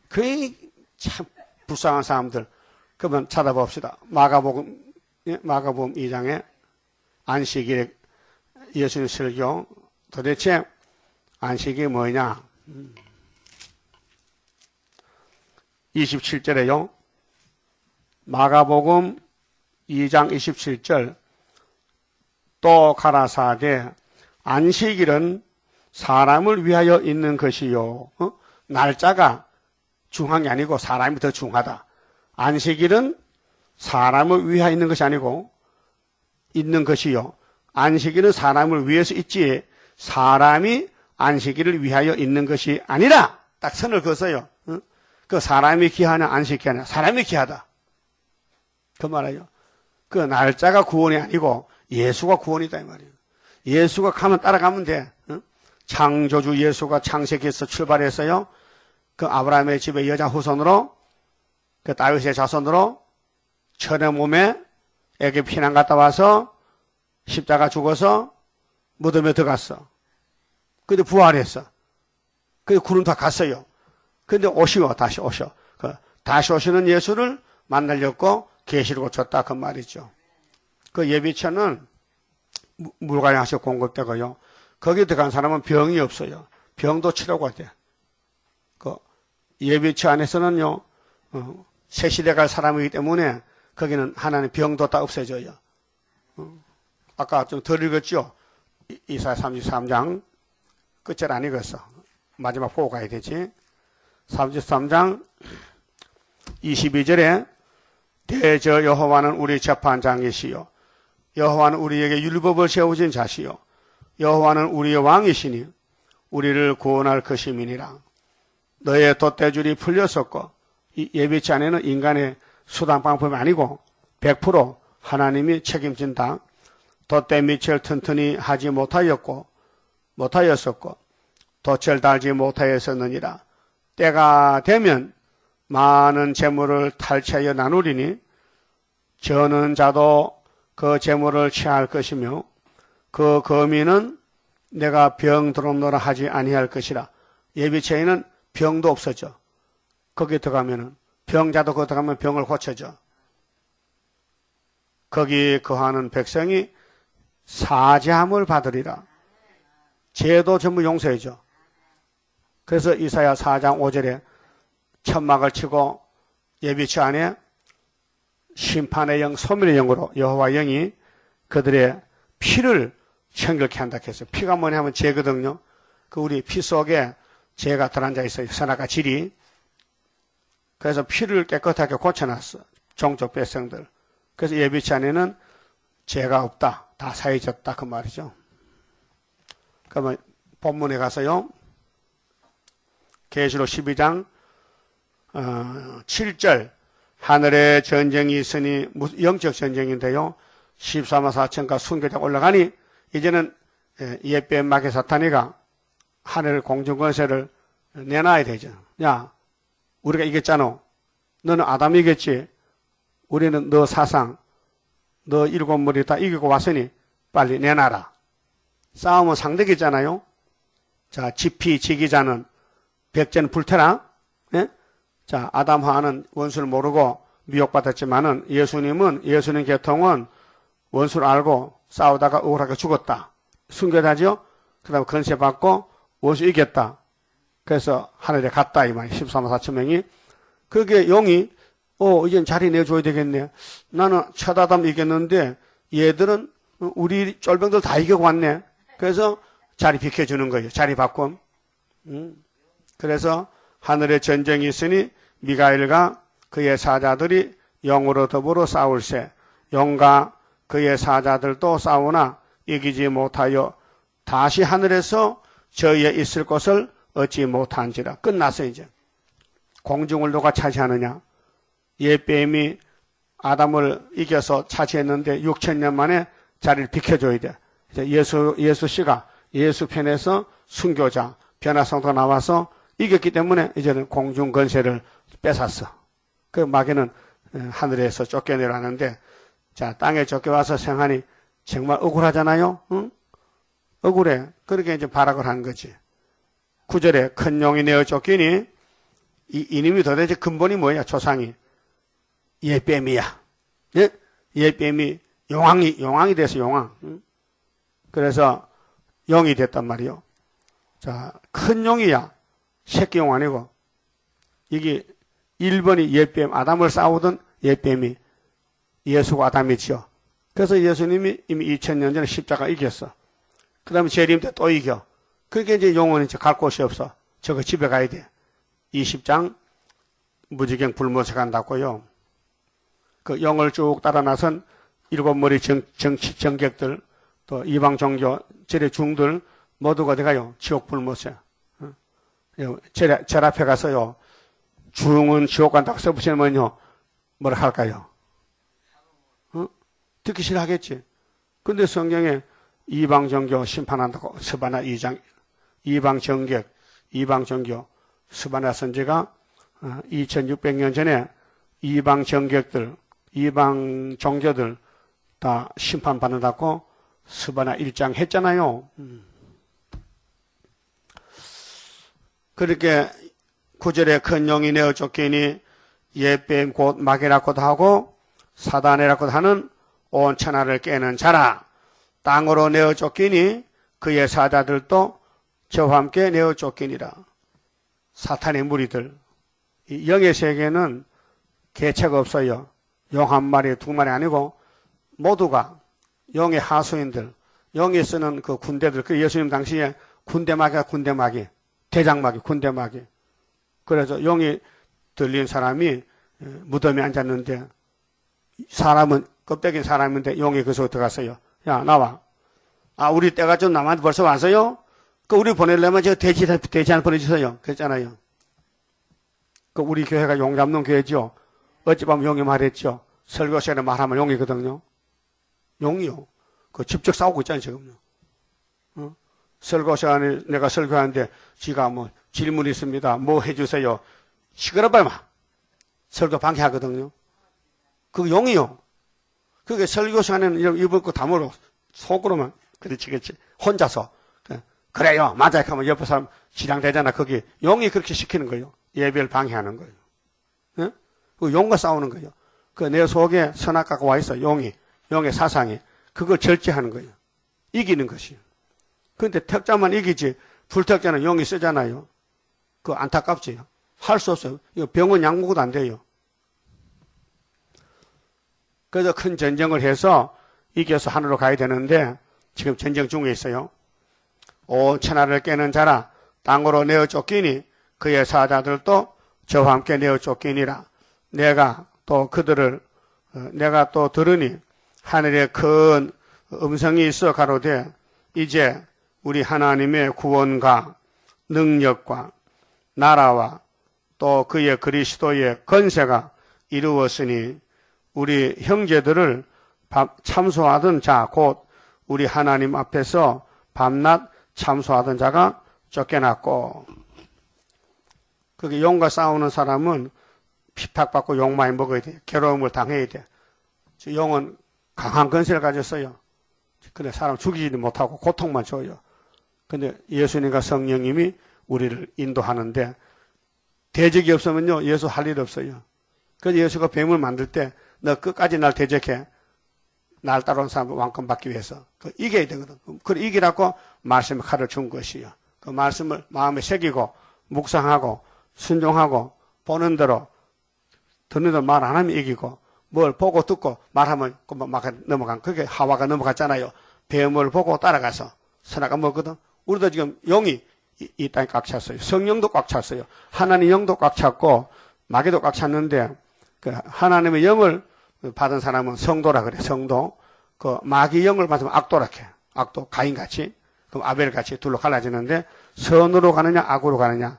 그게 참 불쌍한 사람들. 그러면 찾아봅시다. 마가복음 2장에 안식일에 예수님 설교. 도대체 안식이 뭐냐? 27절에요. 마가복음 2장 27절. 또 가라사대 안식일은 사람을 위하여 있는 것이요. 날짜가 중요한 게 아니고 사람이 더 중요하다. 안식일은 사람을 위하여 있는 것이 아니고 있는 것이요. 안식일은 사람을 위해서 있지 사람이 안식일을 위하여 있는 것이 아니라 딱 선을 그었어요. 그 사람이 귀하냐 안식이 귀하냐. 사람이 귀하다. 그 말이에요. 그 날짜가 구원이 아니고 예수가 구원이다 이 말이에요. 예수가 가면 따라가면 돼. 창조주 예수가 창세기에서 출발했어요. 그 아브라함의 집에 여자 후손으로 그 다윗의 자손으로 천의 몸에 애굽 피난 갔다 와서 십자가 죽어서 무덤에 들어갔어. 근데 부활했어. 근데 구름 다 갔어요. 근데 오시오 다시 오셔. 다시 오시는 예수를 만나려고 계시록을 줬다 그 말이죠. 그 예비처는 물가량에서 공급되고요. 거기 들어간 사람은 병이 없어요. 병도 치료가 돼. 그 예비처 안에서는요, 새 시대 갈 사람이기 때문에 거기는 하나님 병도 다 없애줘요. 아까 좀 덜 읽었죠? 이사야 33장 끝절 안 읽었어. 마지막 보고 가야 되지. 33장 22절에 대저 여호와는 우리 재판장이시요 여호와는 우리에게 율법을 세우신 자시요 여호와는 우리의 왕이시니 우리를 구원할 것임이니라. 너의 돛대줄이 풀렸었고 이 예비치 안에는 인간의 수단 방법이 아니고 100% 하나님이 책임진다. 돛대 밑을 튼튼히 하지 못하였었고 돛을 달지 못하였었느니라. 때가 되면 많은 재물을 탈취하여 나누리니 저는 자도 그 재물을 취할 것이며 그 거민은 내가 병 들어오노라 하지 아니할 것이라. 예비체에는 병도 없어져. 거기 들어가면은 병자도 거기 들어가면 병을 고쳐줘. 거기 거하는 백성이 사죄함을 받으리라. 죄도 전부 용서해줘. 그래서 이사야 4장 5절에 천막을 치고 예비처 안에 심판의 영, 소멸의 영으로 여호와 영이 그들의 피를 청결케 한다 했어요. 피가 뭐냐 하면 죄거든요. 그 우리 피 속에 죄가 들어앉아 있어요. 선악과 질이. 그래서 피를 깨끗하게 고쳐놨어. 종족 백성들. 그래서 예비치 안에는 죄가 없다. 다 사해졌다. 그 말이죠. 그러면 본문에 가서요. 계시록 12장 7절 하늘에 전쟁이 있으니 영적 전쟁인데요. 14만 4천가 순교자가 올라가니 이제는 옛뱀 마귀 사탄이가 하늘 공중 권세를 내놔야 되죠. 야, 우리가 이겼잖아. 너는 아담이 이겼지. 우리는 너 사상, 너 일곱 무리 다 이기고 왔으니 빨리 내놔라. 싸움은 상대기잖아요. 자, 지피지기자는 백전 불태라. 예? 자, 아담하는 원수를 모르고 미혹받았지만은 예수님 계통은 원수를 알고 싸우다가 억울하게 죽었다. 순교자죠? 그 다음에 건세 받고 원수 이겼다. 그래서 하늘에 갔다, 이 말이야. 14만 4천 명이. 그게 용이, 이젠 자리 내줘야 되겠네. 나는 첫 아담 이겼는데 얘들은 우리 쫄병들 다 이겨고 왔네. 그래서 자리 비켜주는 거예요. 자리 바꿈. 그래서 하늘에 전쟁이 있으니 미가엘과 그의 사자들이 영으로 더불어 싸울세. 영과 그의 사자들도 싸우나 이기지 못하여 다시 하늘에서 저희에 있을 것을 얻지 못한지라. 끝났어 이제. 공중을 누가 차지하느냐. 옛뱀이 아담을 이겨서 차지했는데 6천년 만에 자리를 비켜줘야 돼. 이제 예수 씨가 예수 편에서 순교자, 변화성도 나와서 이겼기 때문에 이제는 공중 권세를 뺏었어. 그 마귀는 하늘에서 쫓겨내라는데, 자, 땅에 쫓겨와서 생하니 정말 억울하잖아요? 응? 억울해. 그렇게 이제 발악을 한 거지. 9절에 큰 용이 내어 쫓기니, 이님이 도대체 근본이 뭐야, 조상이? 옛뱀이야. 예? 옛뱀이 용왕이 돼서 용왕. 응? 그래서 용이 됐단 말이요. 자, 큰 용이야. 새끼 용 아니고. 이게 1번이 옛뱀, 아담을 싸우던 옛뱀이 예수가 아담이지요. 그래서 예수님이 이미 2000년 전에 십자가 이겼어. 그 다음에 재림 때 또 이겨. 그러니까 이제 용은 이제 갈 곳이 없어. 저거 집에 가야 돼. 20장 무지경 불못에 간다고요. 그 용을 쭉 따라 나선 일곱 머리 정객들, 또 이방 종교, 제례 중들, 모두가 어디 가요? 지옥 불못에. 절 앞에 가서요, 중은 지옥 간다고 써붙이면요, 뭐라 할까요? 듣기 싫어하겠지. 근데 성경에 이방 종교 심판한다고 스바나 2장, 이방 정객, 이방 종교, 스바나 선지가 2600년 전에 이방 정객들, 이방 종교들 다 심판받는다고 스바나 1장 했잖아요. 그렇게 9절에 큰 용이 내어 쫓기니 옛뱀 곧 마귀라고도 하고 사단이라고도 하는 온 천하를 깨는 자라. 땅으로 내어 쫓기니 그의 사자들도 저와 함께 내어 쫓기니라. 사탄의 무리들. 이 영의 세계는 개체가 없어요. 용 한 마리, 두 마리 아니고 모두가 용의 하수인들, 용이 쓰는 그 군대들, 그 예수님 당시에 군대마귀가 군대마귀, 대장마귀, 군대마귀. 그래서 용이 들린 사람이 무덤에 앉았는데 사람은 껍데기 사람인데 용이 거기서 들어갔어요. 야, 나와. 아, 우리 때가 좀 남한테 벌써 왔어요? 그 우리 보내려면 저 돼지 하나 보내주세요. 그랬잖아요. 그 우리 교회가 용 잡는 교회죠. 어찌 보면 용이 말했죠. 설교 시간에 말하면 용이거든요. 용이요. 그 직접 싸우고 있잖아요, 지금요. 설교 시간에 내가 설교하는데 지가 뭐 질문 있습니다. 뭐 해주세요. 시끄러워, 마. 설교 방해하거든요. 그 용이요. 그게 설교 시간에는 입을 거 다물어. 속으로만. 그렇지. 혼자서. 그래요. 맞아요. 하면 옆에 사람 지량되잖아. 거기 용이 그렇게 시키는 거예요. 예배를 방해하는 거예요. 예? 그 용과 싸우는 거예요. 그 내 속에 선악과가 와 있어. 용의 사상이. 그걸 절제하는 거예요. 이기는 것이에요. 근데 택자만 이기지 불택자는 용이 쓰잖아요. 그거 안타깝지. 할 수 없어요. 이거 병원 약 먹어도 안 돼요. 그래서 큰 전쟁을 해서 이겨서 하늘로 가야 되는데 지금 전쟁 중에 있어요. 온 천하를 깨는 자라 땅으로 내어 쫓기니 그의 사자들도 저와 함께 내어 쫓기니라. 내가 또 들으니 하늘에 큰 음성이 있어 가로되 이제 우리 하나님의 구원과 능력과 나라와 또 그의 그리스도의 건세가 이루었으니 우리 형제들을 참소하던 자, 곧 우리 하나님 앞에서 밤낮 참소하던 자가 쫓겨났고, 그게 용과 싸우는 사람은 핍박받고 욕 많이 먹어야 돼. 괴로움을 당해야 돼. 용은 강한 권세를 가졌어요. 근데 사람 죽이지도 못하고 고통만 줘요. 근데 예수님과 성령님이 우리를 인도하는데, 대적이 없으면요, 예수 할 일 없어요. 그래서 예수가 뱀을 만들 때, 너 끝까지 날 대적해. 날 따라온 사람을 왕권 받기 위해서. 이겨야 되거든. 그걸 이기라고 말씀의 칼을 준 것이요. 그 말씀을 마음에 새기고, 묵상하고, 순종하고, 보는 대로, 듣는 대로 말 안 하면 이기고, 뭘 보고 듣고 말하면 막 넘어간, 그게 하와가 넘어갔잖아요. 뱀을 보고 따라가서 선악가 먹거든. 우리도 지금 영이 이 땅에 꽉 찼어요. 성령도 꽉 찼어요. 하나님 영도 꽉 찼고, 마귀도 꽉 찼는데, 그 하나님의 영을 받은 사람은 성도라 그래, 성도. 그 마귀 영을 받으면 악도라 해. 악도, 가인같이. 그럼 아벨같이 둘로 갈라지는데, 선으로 가느냐, 악으로 가느냐.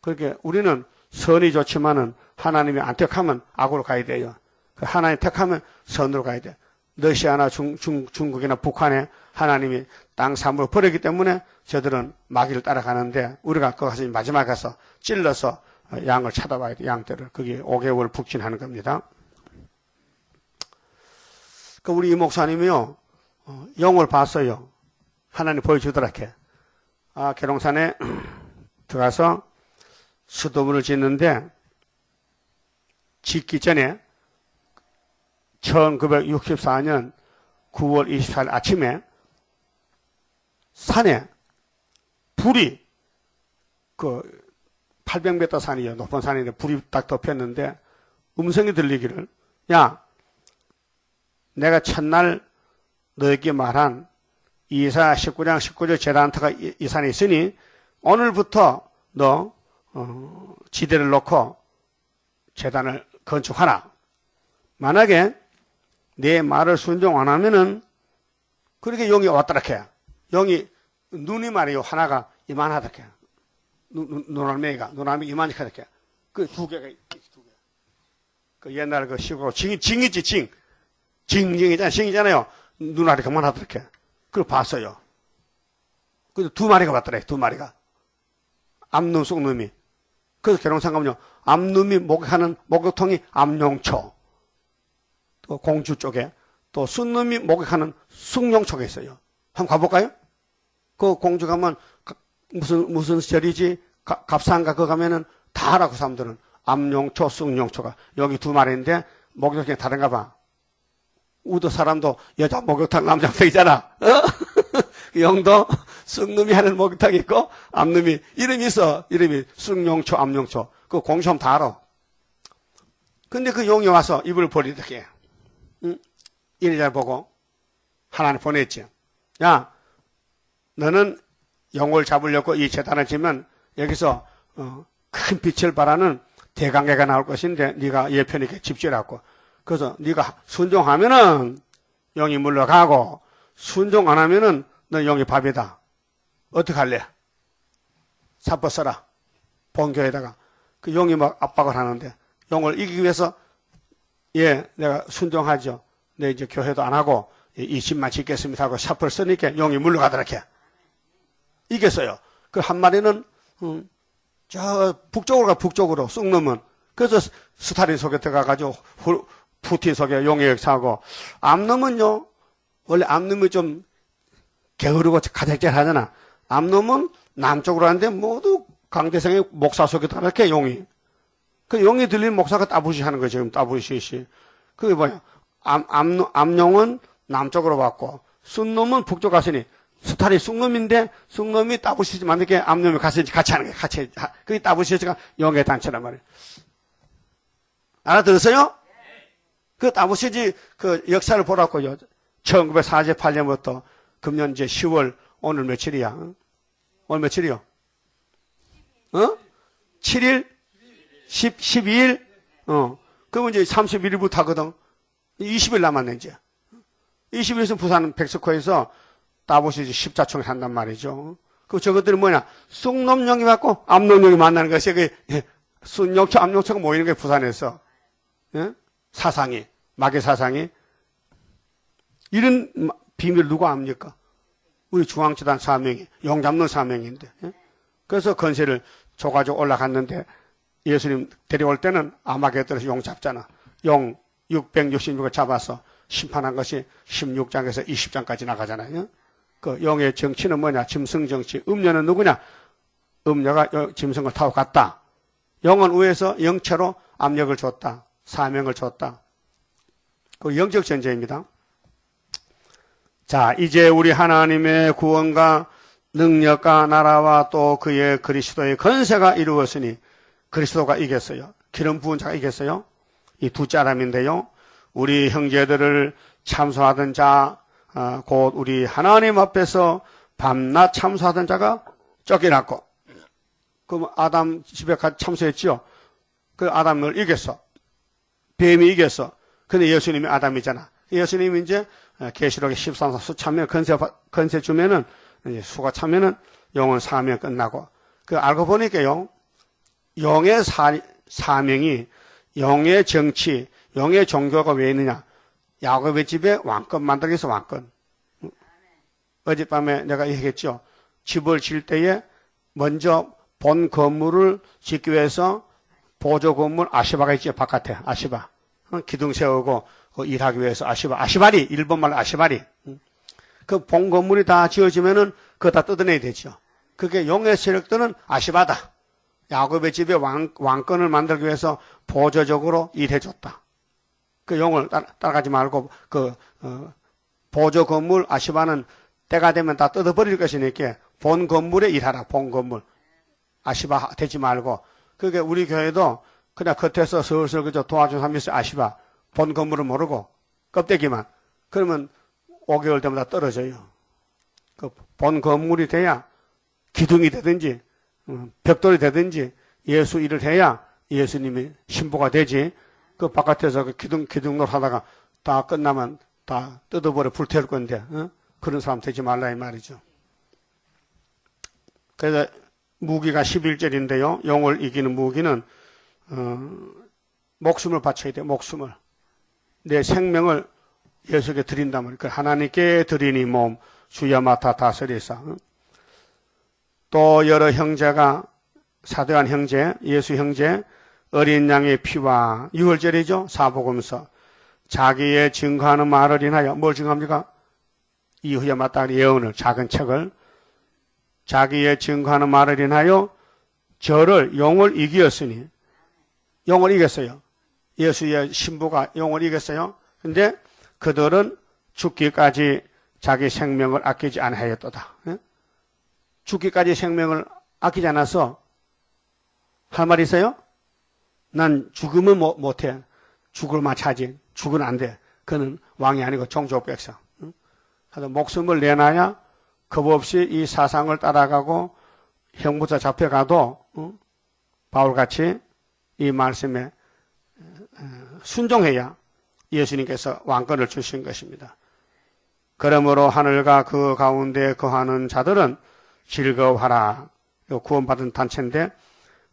그렇게 우리는 선이 좋지만은 하나님이 안 택하면 악으로 가야 돼요. 하나님 택하면 선으로 가야 돼. 러시아나 중국이나 북한에 하나님이 땅 사물을 버리기 때문에 저들은 마귀를 따라가는데, 우리가 거기서 마지막에 가서 찔러서 양을 찾아봐야 돼, 양떼를. 그게 5개월 북진하는 겁니다. 그 우리 이 목사님이요, 영을 봤어요. 하나님 보여주더라케. 계룡산에 들어가서 수도문을 짓는데, 짓기 전에 1964년 9월 24일 아침에 산에 불이, 800m 산이요, 높은 산인데 불이 딱 덮였는데, 음성이 들리기를, 야, 내가 첫날 너에게 말한 이사 19장 19절 제단터가 이 산에 있으니 오늘부터 너 지대를 놓고 제단을 건축하라. 만약에 내 말을 순종 안 하면은, 그렇게 용이 왔더라 해. 용이, 눈이 말이요, 하나가 이만하다 해. 눈알맹이가 이만하다 해. 그 두 개가, 두 개. 그 옛날 그 시골, 징이지, 징이잖아요. 눈알이 그만하다 해. 그걸 봤어요. 그래서 두 마리가 왔더래, 두 마리가. 앞눈, 쑥눈이. 그래서 계룡산가면요, 앞눈이 목욕하는 목욕통이 암용초. 또 공주 쪽에, 또 쑥눈이 목욕하는 숭용초가 있어요. 한번 가볼까요? 그 공주 가면, 무슨 절이지? 갑상가 그거 가면은 다 알아, 그 사람들은. 암용초, 숭용초가. 여기 두 마리인데, 목욕탕이 다른가 봐. 우도 사람도 여자 목욕탕, 남자 목욕탕이잖아. 영도 쑥놈이 하는 목욕탕이 있고, 암놈이, 이름이 있어. 이름이 숭용초, 암용초. 그 공주하면 다 알아. 근데 그 용이 와서 입을 벌리게. 응? 이리잘 보고, 하나님 보냈지. 야, 너는 용을 잡으려고 이 재단을 지면 여기서 큰 빛을 발하는 대강계가 나올 것인데 네가 예편에게 집지라고. 그래서 네가 순종하면은 용이 물러가고, 순종 안 하면은 너 용이 밥이다. 어떻게 할래? 사퍼 써라. 본교에다가. 그 용이 막 압박을 하는데, 용을 이기기 위해서, 예, 내가 순종하죠. 내 이제 교회도 안 하고 이 집만 짓겠습니다 하고 샤프를 쓰니까 용이 물러가더라 해. 이겼어요. 그 한 마리는 저 북쪽으로 가, 북쪽으로 쑥놈은. 그래서 스탈린 속에 들어가가지고 푸틴 속에 용의 역사하고, 암놈은요, 원래 암놈이 좀 게으르고 가작질하잖아. 암놈은 남쪽으로 하는데 모두 강대성의 목사 속에 들어가 용이. 그 용이 들린 목사가 따부시 하는 거죠. 지금 따부시. 그게 뭐야? 암용은 남쪽으로 왔고, 쑥놈은 북쪽 갔으니, 스탈이 쑥놈인데, 쑥놈이 따부시지 만들게 암놈이 갔으니 같이 하는 거야. 같이. 그게 따부시가 용의 단체란 말이에요. 알아들었어요? 그 따부시지 그 역사를 보라고요. 1948년부터 금년 이제 10월, 오늘 며칠이야? 오늘 며칠이요? 7일? 12일? 그러면 이제 31일부터 하거든. 20일 남았네, 이제. 20일에서 부산 백석호에서 따보시지 십자총을 한단 말이죠. 그 저것들이 뭐냐? 쑥놈용이 맞고 암놈용이 만나는 것이 그 쑥용초, 암용초가 모이는 게 부산에서. 예? 사상이, 마귀 사상이. 이런 비밀 누가 압니까? 우리 중앙재단 사명이, 용 잡는 사명인데. 예? 그래서 건세를 줘가지고 올라갔는데 예수님 데려올 때는 아마겟돈에서 용 잡잖아. 용 666을 잡아서 심판한 것이 16장에서 20장까지 나가잖아요. 그 용의 정치는 뭐냐? 짐승 정치. 음녀는 누구냐? 음녀가 짐승을 타고 갔다. 용은 위에서 영체로 압력을 줬다. 사명을 줬다. 그 영적 전쟁입니다. 자, 이제 우리 하나님의 구원과 능력과 나라와 또 그의 그리스도의 건세가 이루었으니 그리스도가 이겼어요. 기름 부은 자가 이겼어요. 이 두 사람인데요. 우리 형제들을 참소하던 자, 곧 우리 하나님 앞에서 밤낮 참소하던 자가 쫓겨났고, 그럼 아담 집에 같이 참소했지요. 그 아담을 이겼어. 뱀이 이겼어. 근데 예수님이 아담이잖아. 예수님이 이제 계시록의 13사 수 차면 건세 주면은 이제 수가 차면은 영은 사명 끝나고. 그 알고 보니까요. 영의 사명이 영의 정치, 영의 종교가 왜 있느냐? 야곱의 집에 왕권 만들기 위해서 왕권. 어젯밤에 내가 얘기했죠. 집을 질 때에 먼저 본 건물을 짓기 위해서 보조 건물 아시바가 있죠. 바깥에 아시바. 기둥 세우고 일하기 위해서 아시바리, 일본말로 아시바리. 그 본 건물이 다 지어지면은 그거 다 뜯어내야 되죠. 그게 용의 세력들은 아시바다. 야곱의 집에 왕권을 만들기 위해서 보조적으로 일해줬다. 그 용을 따라가지 말고 보조 건물 아시바는 때가 되면 다 뜯어버릴 것이니까 본 건물에 일하라. 본 건물. 아시바 되지 말고. 그게 우리 교회도 그냥 겉에서 슬슬 그저 도와준 사람이 있어요. 아시바. 본 건물은 모르고 껍데기만. 그러면 5개월 되면 다 떨어져요. 그 본 건물이 돼야 기둥이 되든지 벽돌이 되든지 예수 일을 해야 예수님이 신부가 되지. 그 바깥에서 그 기둥놀 하다가 다 끝나면 다 뜯어버려 불태울 건데 그런 사람 되지 말라 이 말이죠. 그래서 무기가 11절인데요. 용을 이기는 무기는 목숨을 바쳐야 돼요. 목숨을. 내 생명을 예수에게 드린다면 그 하나님께 드리니 몸 주여 맡아 다스리사. 또 여러 형제가 사도한 형제, 예수 형제, 어린 양의 피와 6월절이죠. 사복음서. 자기의 증거하는 말을 인하여 뭘 증거합니까? 이후에 마땅한 예언을 작은 책을 자기의 증거하는 말을 인하여 저를 용을 이기었으니 용을 이겼어요. 예수의 신부가 용을 이겼어요. 근데 그들은 죽기까지 자기 생명을 아끼지 않하였도다. 죽기까지 생명을 아끼지 않아서 할 말 있어요? 난 죽으면 못해. 죽을만 차지. 죽으면 안 돼. 그는 왕이 아니고 종족 백성. 하여튼 목숨을 내놔야 겁없이 이 사상을 따라가고 형부터 잡혀가도 바울같이 이 말씀에 순종해야 예수님께서 왕권을 주신 것입니다. 그러므로 하늘과 그 가운데 거하는 자들은 즐거워하라. 구원받은 단체인데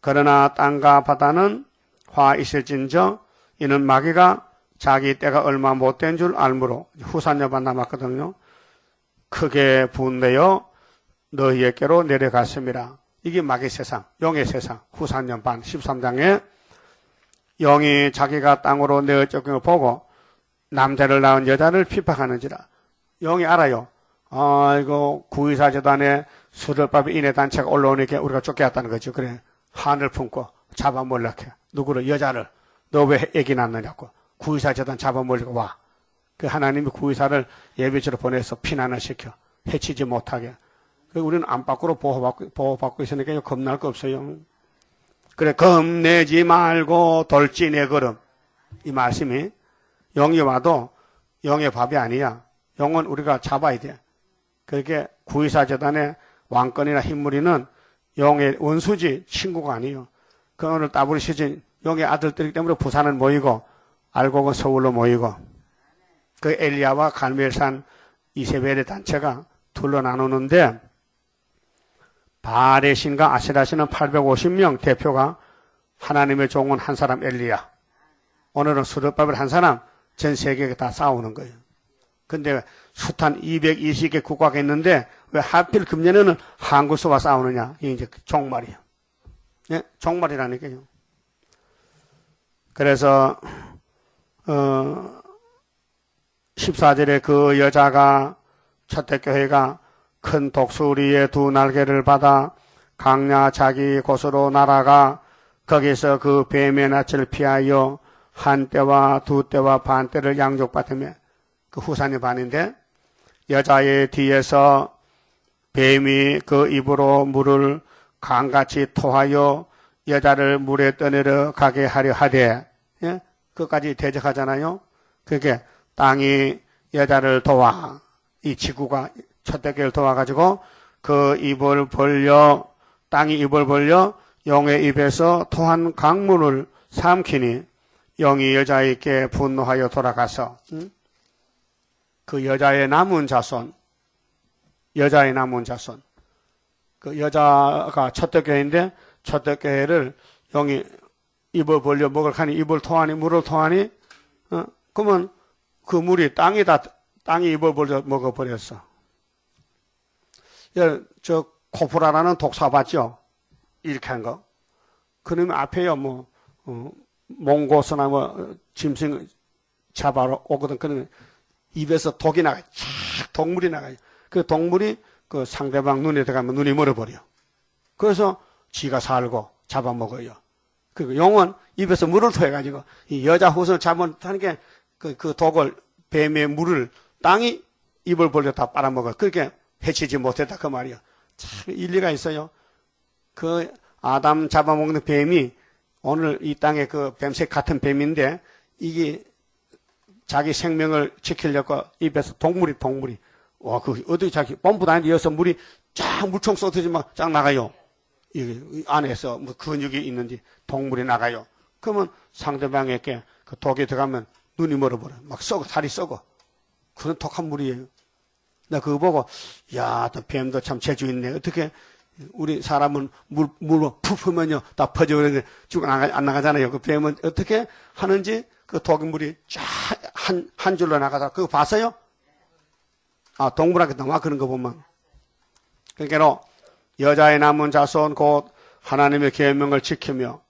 그러나 땅과 바다는 화 있을진저 이는 마귀가 자기 때가 얼마 못된 줄 알므로 후산여반 남았거든요. 크게 분내어 너희에게로 내려갔습니다. 이게 마귀 세상, 영의 세상, 후산여반 13장에 영이 자기가 땅으로 내어쫓긴 걸 보고 남자를 낳은 여자를 핍박하는지라. 영이 알아요. 이거 구의사 재단에 수들밥이 인해 단체가 올라오니까 우리가 쫓겨났다는 거죠. 그래 한을 품고 잡아몰락해. 누구를? 여자를. 너 왜 애기 낳느냐고. 구의사 재단 잡아몰리고 와. 그 하나님이 구의사를 예배지로 보내서 피난을 시켜. 해치지 못하게. 우리는 안 밖으로 보호받고 있으니까 겁날 거 없어요. 그래 겁내지 말고 돌진의 걸음. 이 말씀이 영이 와도 영의 밥이 아니야. 영은 우리가 잡아야 돼. 그렇게 구의사 재단의 왕권이나 힘무리는 영의 원수지 친구가 아니에요. 그 오늘 따블이 시진 영의 아들들이기 때문에 부산은 모이고 알곡은 서울로 모이고 그 엘리야와 갈멜산 이세벨의 단체가 둘로 나누는데 바알의 신과 아세라 신은 850명 대표가 하나님의 종은 한 사람 엘리야. 오늘은 수르바벨 한 사람 전 세계에 다 싸우는 거예요. 근데 숱한 220개 국가가 있는데 왜 하필 금년에는 한국서와 싸우느냐? 이게 이제 종말이에요. 예? 종말이라니까요. 그래서 14절에 그 여자가 첫대교회가 큰 독수리의 두 날개를 받아 강야 자기 곳으로 날아가 거기서 그 뱀의 낯을 피하여 한 떼와 두 떼와 반 떼를 양족받으며 그 후산의 반인데 여자의 뒤에서 뱀이 그 입으로 물을 강같이 토하여 여자를 물에 떠내려 가게 하려 하되 예? 그까지 대적하잖아요. 그게 땅이 여자를 도와 이 지구가 첫대교를 도와가지고 그 입을 벌려 땅이 입을 벌려 용의 입에서 토한 강물을 삼키니 영이 여자에게 분노하여 돌아가서 그 여자의 남은 자손 그 여자가 첫대교회인데 첫대교회를 영이 입을 벌려 먹을 하니 입을 토하니 물을 토하니 그러면 그 물이 땅이 입을 벌려 먹어버렸어. 저 코프라라는 독사 봤죠? 이렇게 한 거. 그러면 앞에요 몽고스나 짐승 잡아러 오거든. 그러면 입에서 독이 나가요. 쫙 독물이 나가요. 그 독물이 그 상대방 눈에 들어가면 눈이 멀어버려. 그래서 지가 살고 잡아먹어요. 그리고 용은 입에서 물을 토해가지고 이 여자 후손을 잡아먹으니까 그 독을 뱀의 물을 땅이 입을 벌려 다 빨아먹어. 그렇게 해치지 못했다 그 말이야. 참 일리가 있어요. 그 아담 잡아먹는 뱀이 오늘 이 땅에 그 뱀색 같은 뱀인데 이게 자기 생명을 지키려고 입에서 독물이 와, 그 어떻게 자기 펌프 다니는데 여기서 물이 쫙 물총 쏟아지면 쫙 나가요. 이 안에서 뭐 근육이 있는지 독물이 나가요. 그러면 상대방에게 그 독이 들어가면 눈이 멀어버려. 막 썩어, 살이 썩어. 그런 독한 물이에요. 나 그거 보고, 야, 또 뱀도 참 재주 있네. 어떻게, 우리 사람은 물로 푹 풀면요, 다 퍼져버리는데 쭉 안 나가잖아요. 그 뱀은 어떻게 하는지 그 독물이 쫙 한 줄로 나가다. 그거 봤어요? 아, 동물학에 나와 그런 거 보면. 그러니까 여자의 남은 자손 곧 하나님의 계명을 지키며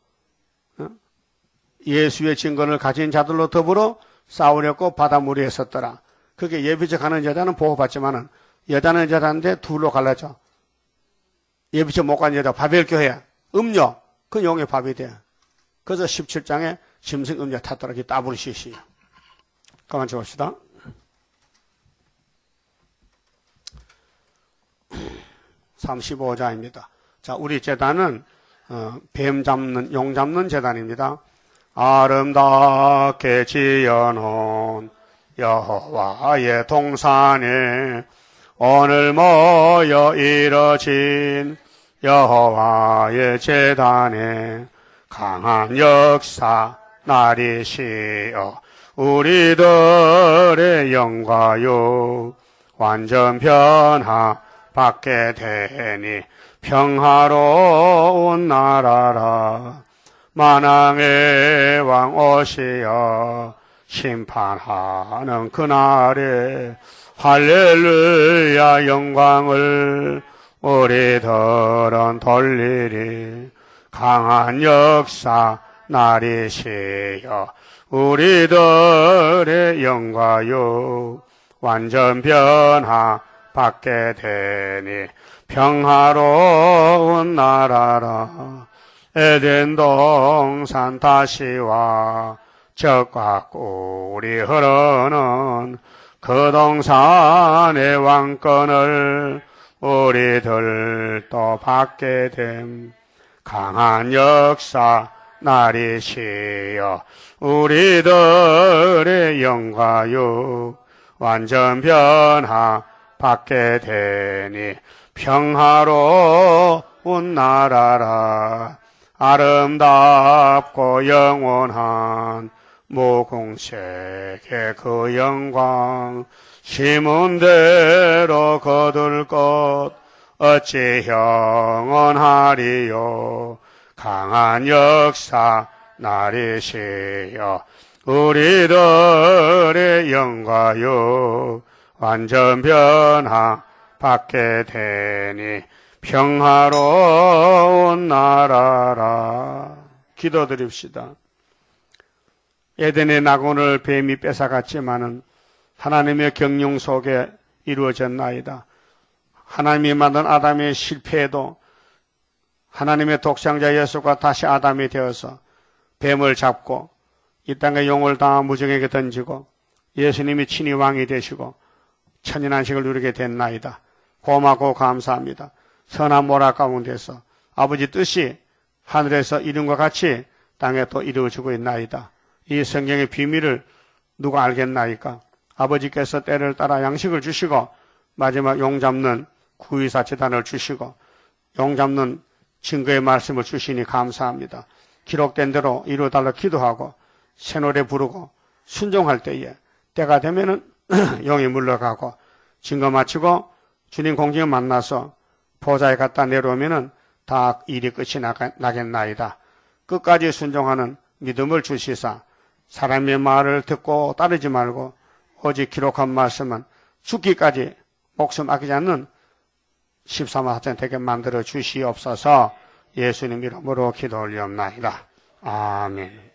예수의 증거를 가진 자들로 더불어 싸우려고 바닷물에 섰더라. 그게 예비적 하는 여자는 보호받지만은 여자는 여자인데 둘로 갈라져. 예비적 못 간 여자 바벨교회 음료 그 용의 밥이 돼. 그래서 17장에 짐승 음료 탔더라. 이 따블시시. 가만 봅시다. (35장입니다) 자, 우리 제단은 뱀 잡는 용 잡는 제단입니다. 아름답게 지어놓은 여호와의 동산에 오늘 모여 이뤄진 여호와의 제단에 강한 역사 나리시어 우리들의 영광요 완전 변화 받게 되니 평화로운 나라라. 만왕의 왕 오시어 심판하는 그날에 할렐루야 영광을 우리들은 돌리리. 강한 역사 나리시여 우리들의 영광요 완전 변화 받게 되니 평화로운 나라라. 에덴 동산 다시와 적과 꿀이 흐르는 그 동산의 왕권을 우리들도 받게 됨. 강한 역사 나리시여 우리들의 영광요 완전 변화 받게 되니 평화로운 나라라. 아름답고 영원한 무궁색의 그 영광 심은 대로 거둘 것 어찌 영원하리요. 강한 역사 나리시여 우리들의 영광요 완전 변화 받게 되니 평화로운 나라라. 기도드립시다. 에덴의 낙원을 뱀이 뺏어갔지만은 하나님의 경륜 속에 이루어졌나이다. 하나님이 만든 아담의 실패에도 하나님의 독생자 예수가 다시 아담이 되어서 뱀을 잡고 이 땅의 용을 다 무정에게 던지고 예수님이 친히 왕이 되시고 천인안식을 누리게 됐나이다. 고맙고 감사합니다. 선한 모라 가운데서 아버지 뜻이 하늘에서 이룬과 같이 땅에 또 이루어지고 있나이다. 이 성경의 비밀을 누가 알겠나이까? 아버지께서 때를 따라 양식을 주시고 마지막 용 잡는 구의사치단을 주시고 용 잡는 증거의 말씀을 주시니 감사합니다. 기록된 대로 이루어달라 기도하고 새 노래 부르고 순종할 때에 때가 되면은 용이 물러가고 증거 마치고 주님 공중에 만나서 보좌에 갖다 내려오면은 다 일이 끝이 나겠나이다. 끝까지 순종하는 믿음을 주시사 사람의 말을 듣고 따르지 말고 오직 기록한 말씀은 죽기까지 목숨 아끼지 않는 13화장 되게 만들어 주시옵소서. 예수님 이름으로 기도 올리옵나이다. 아멘.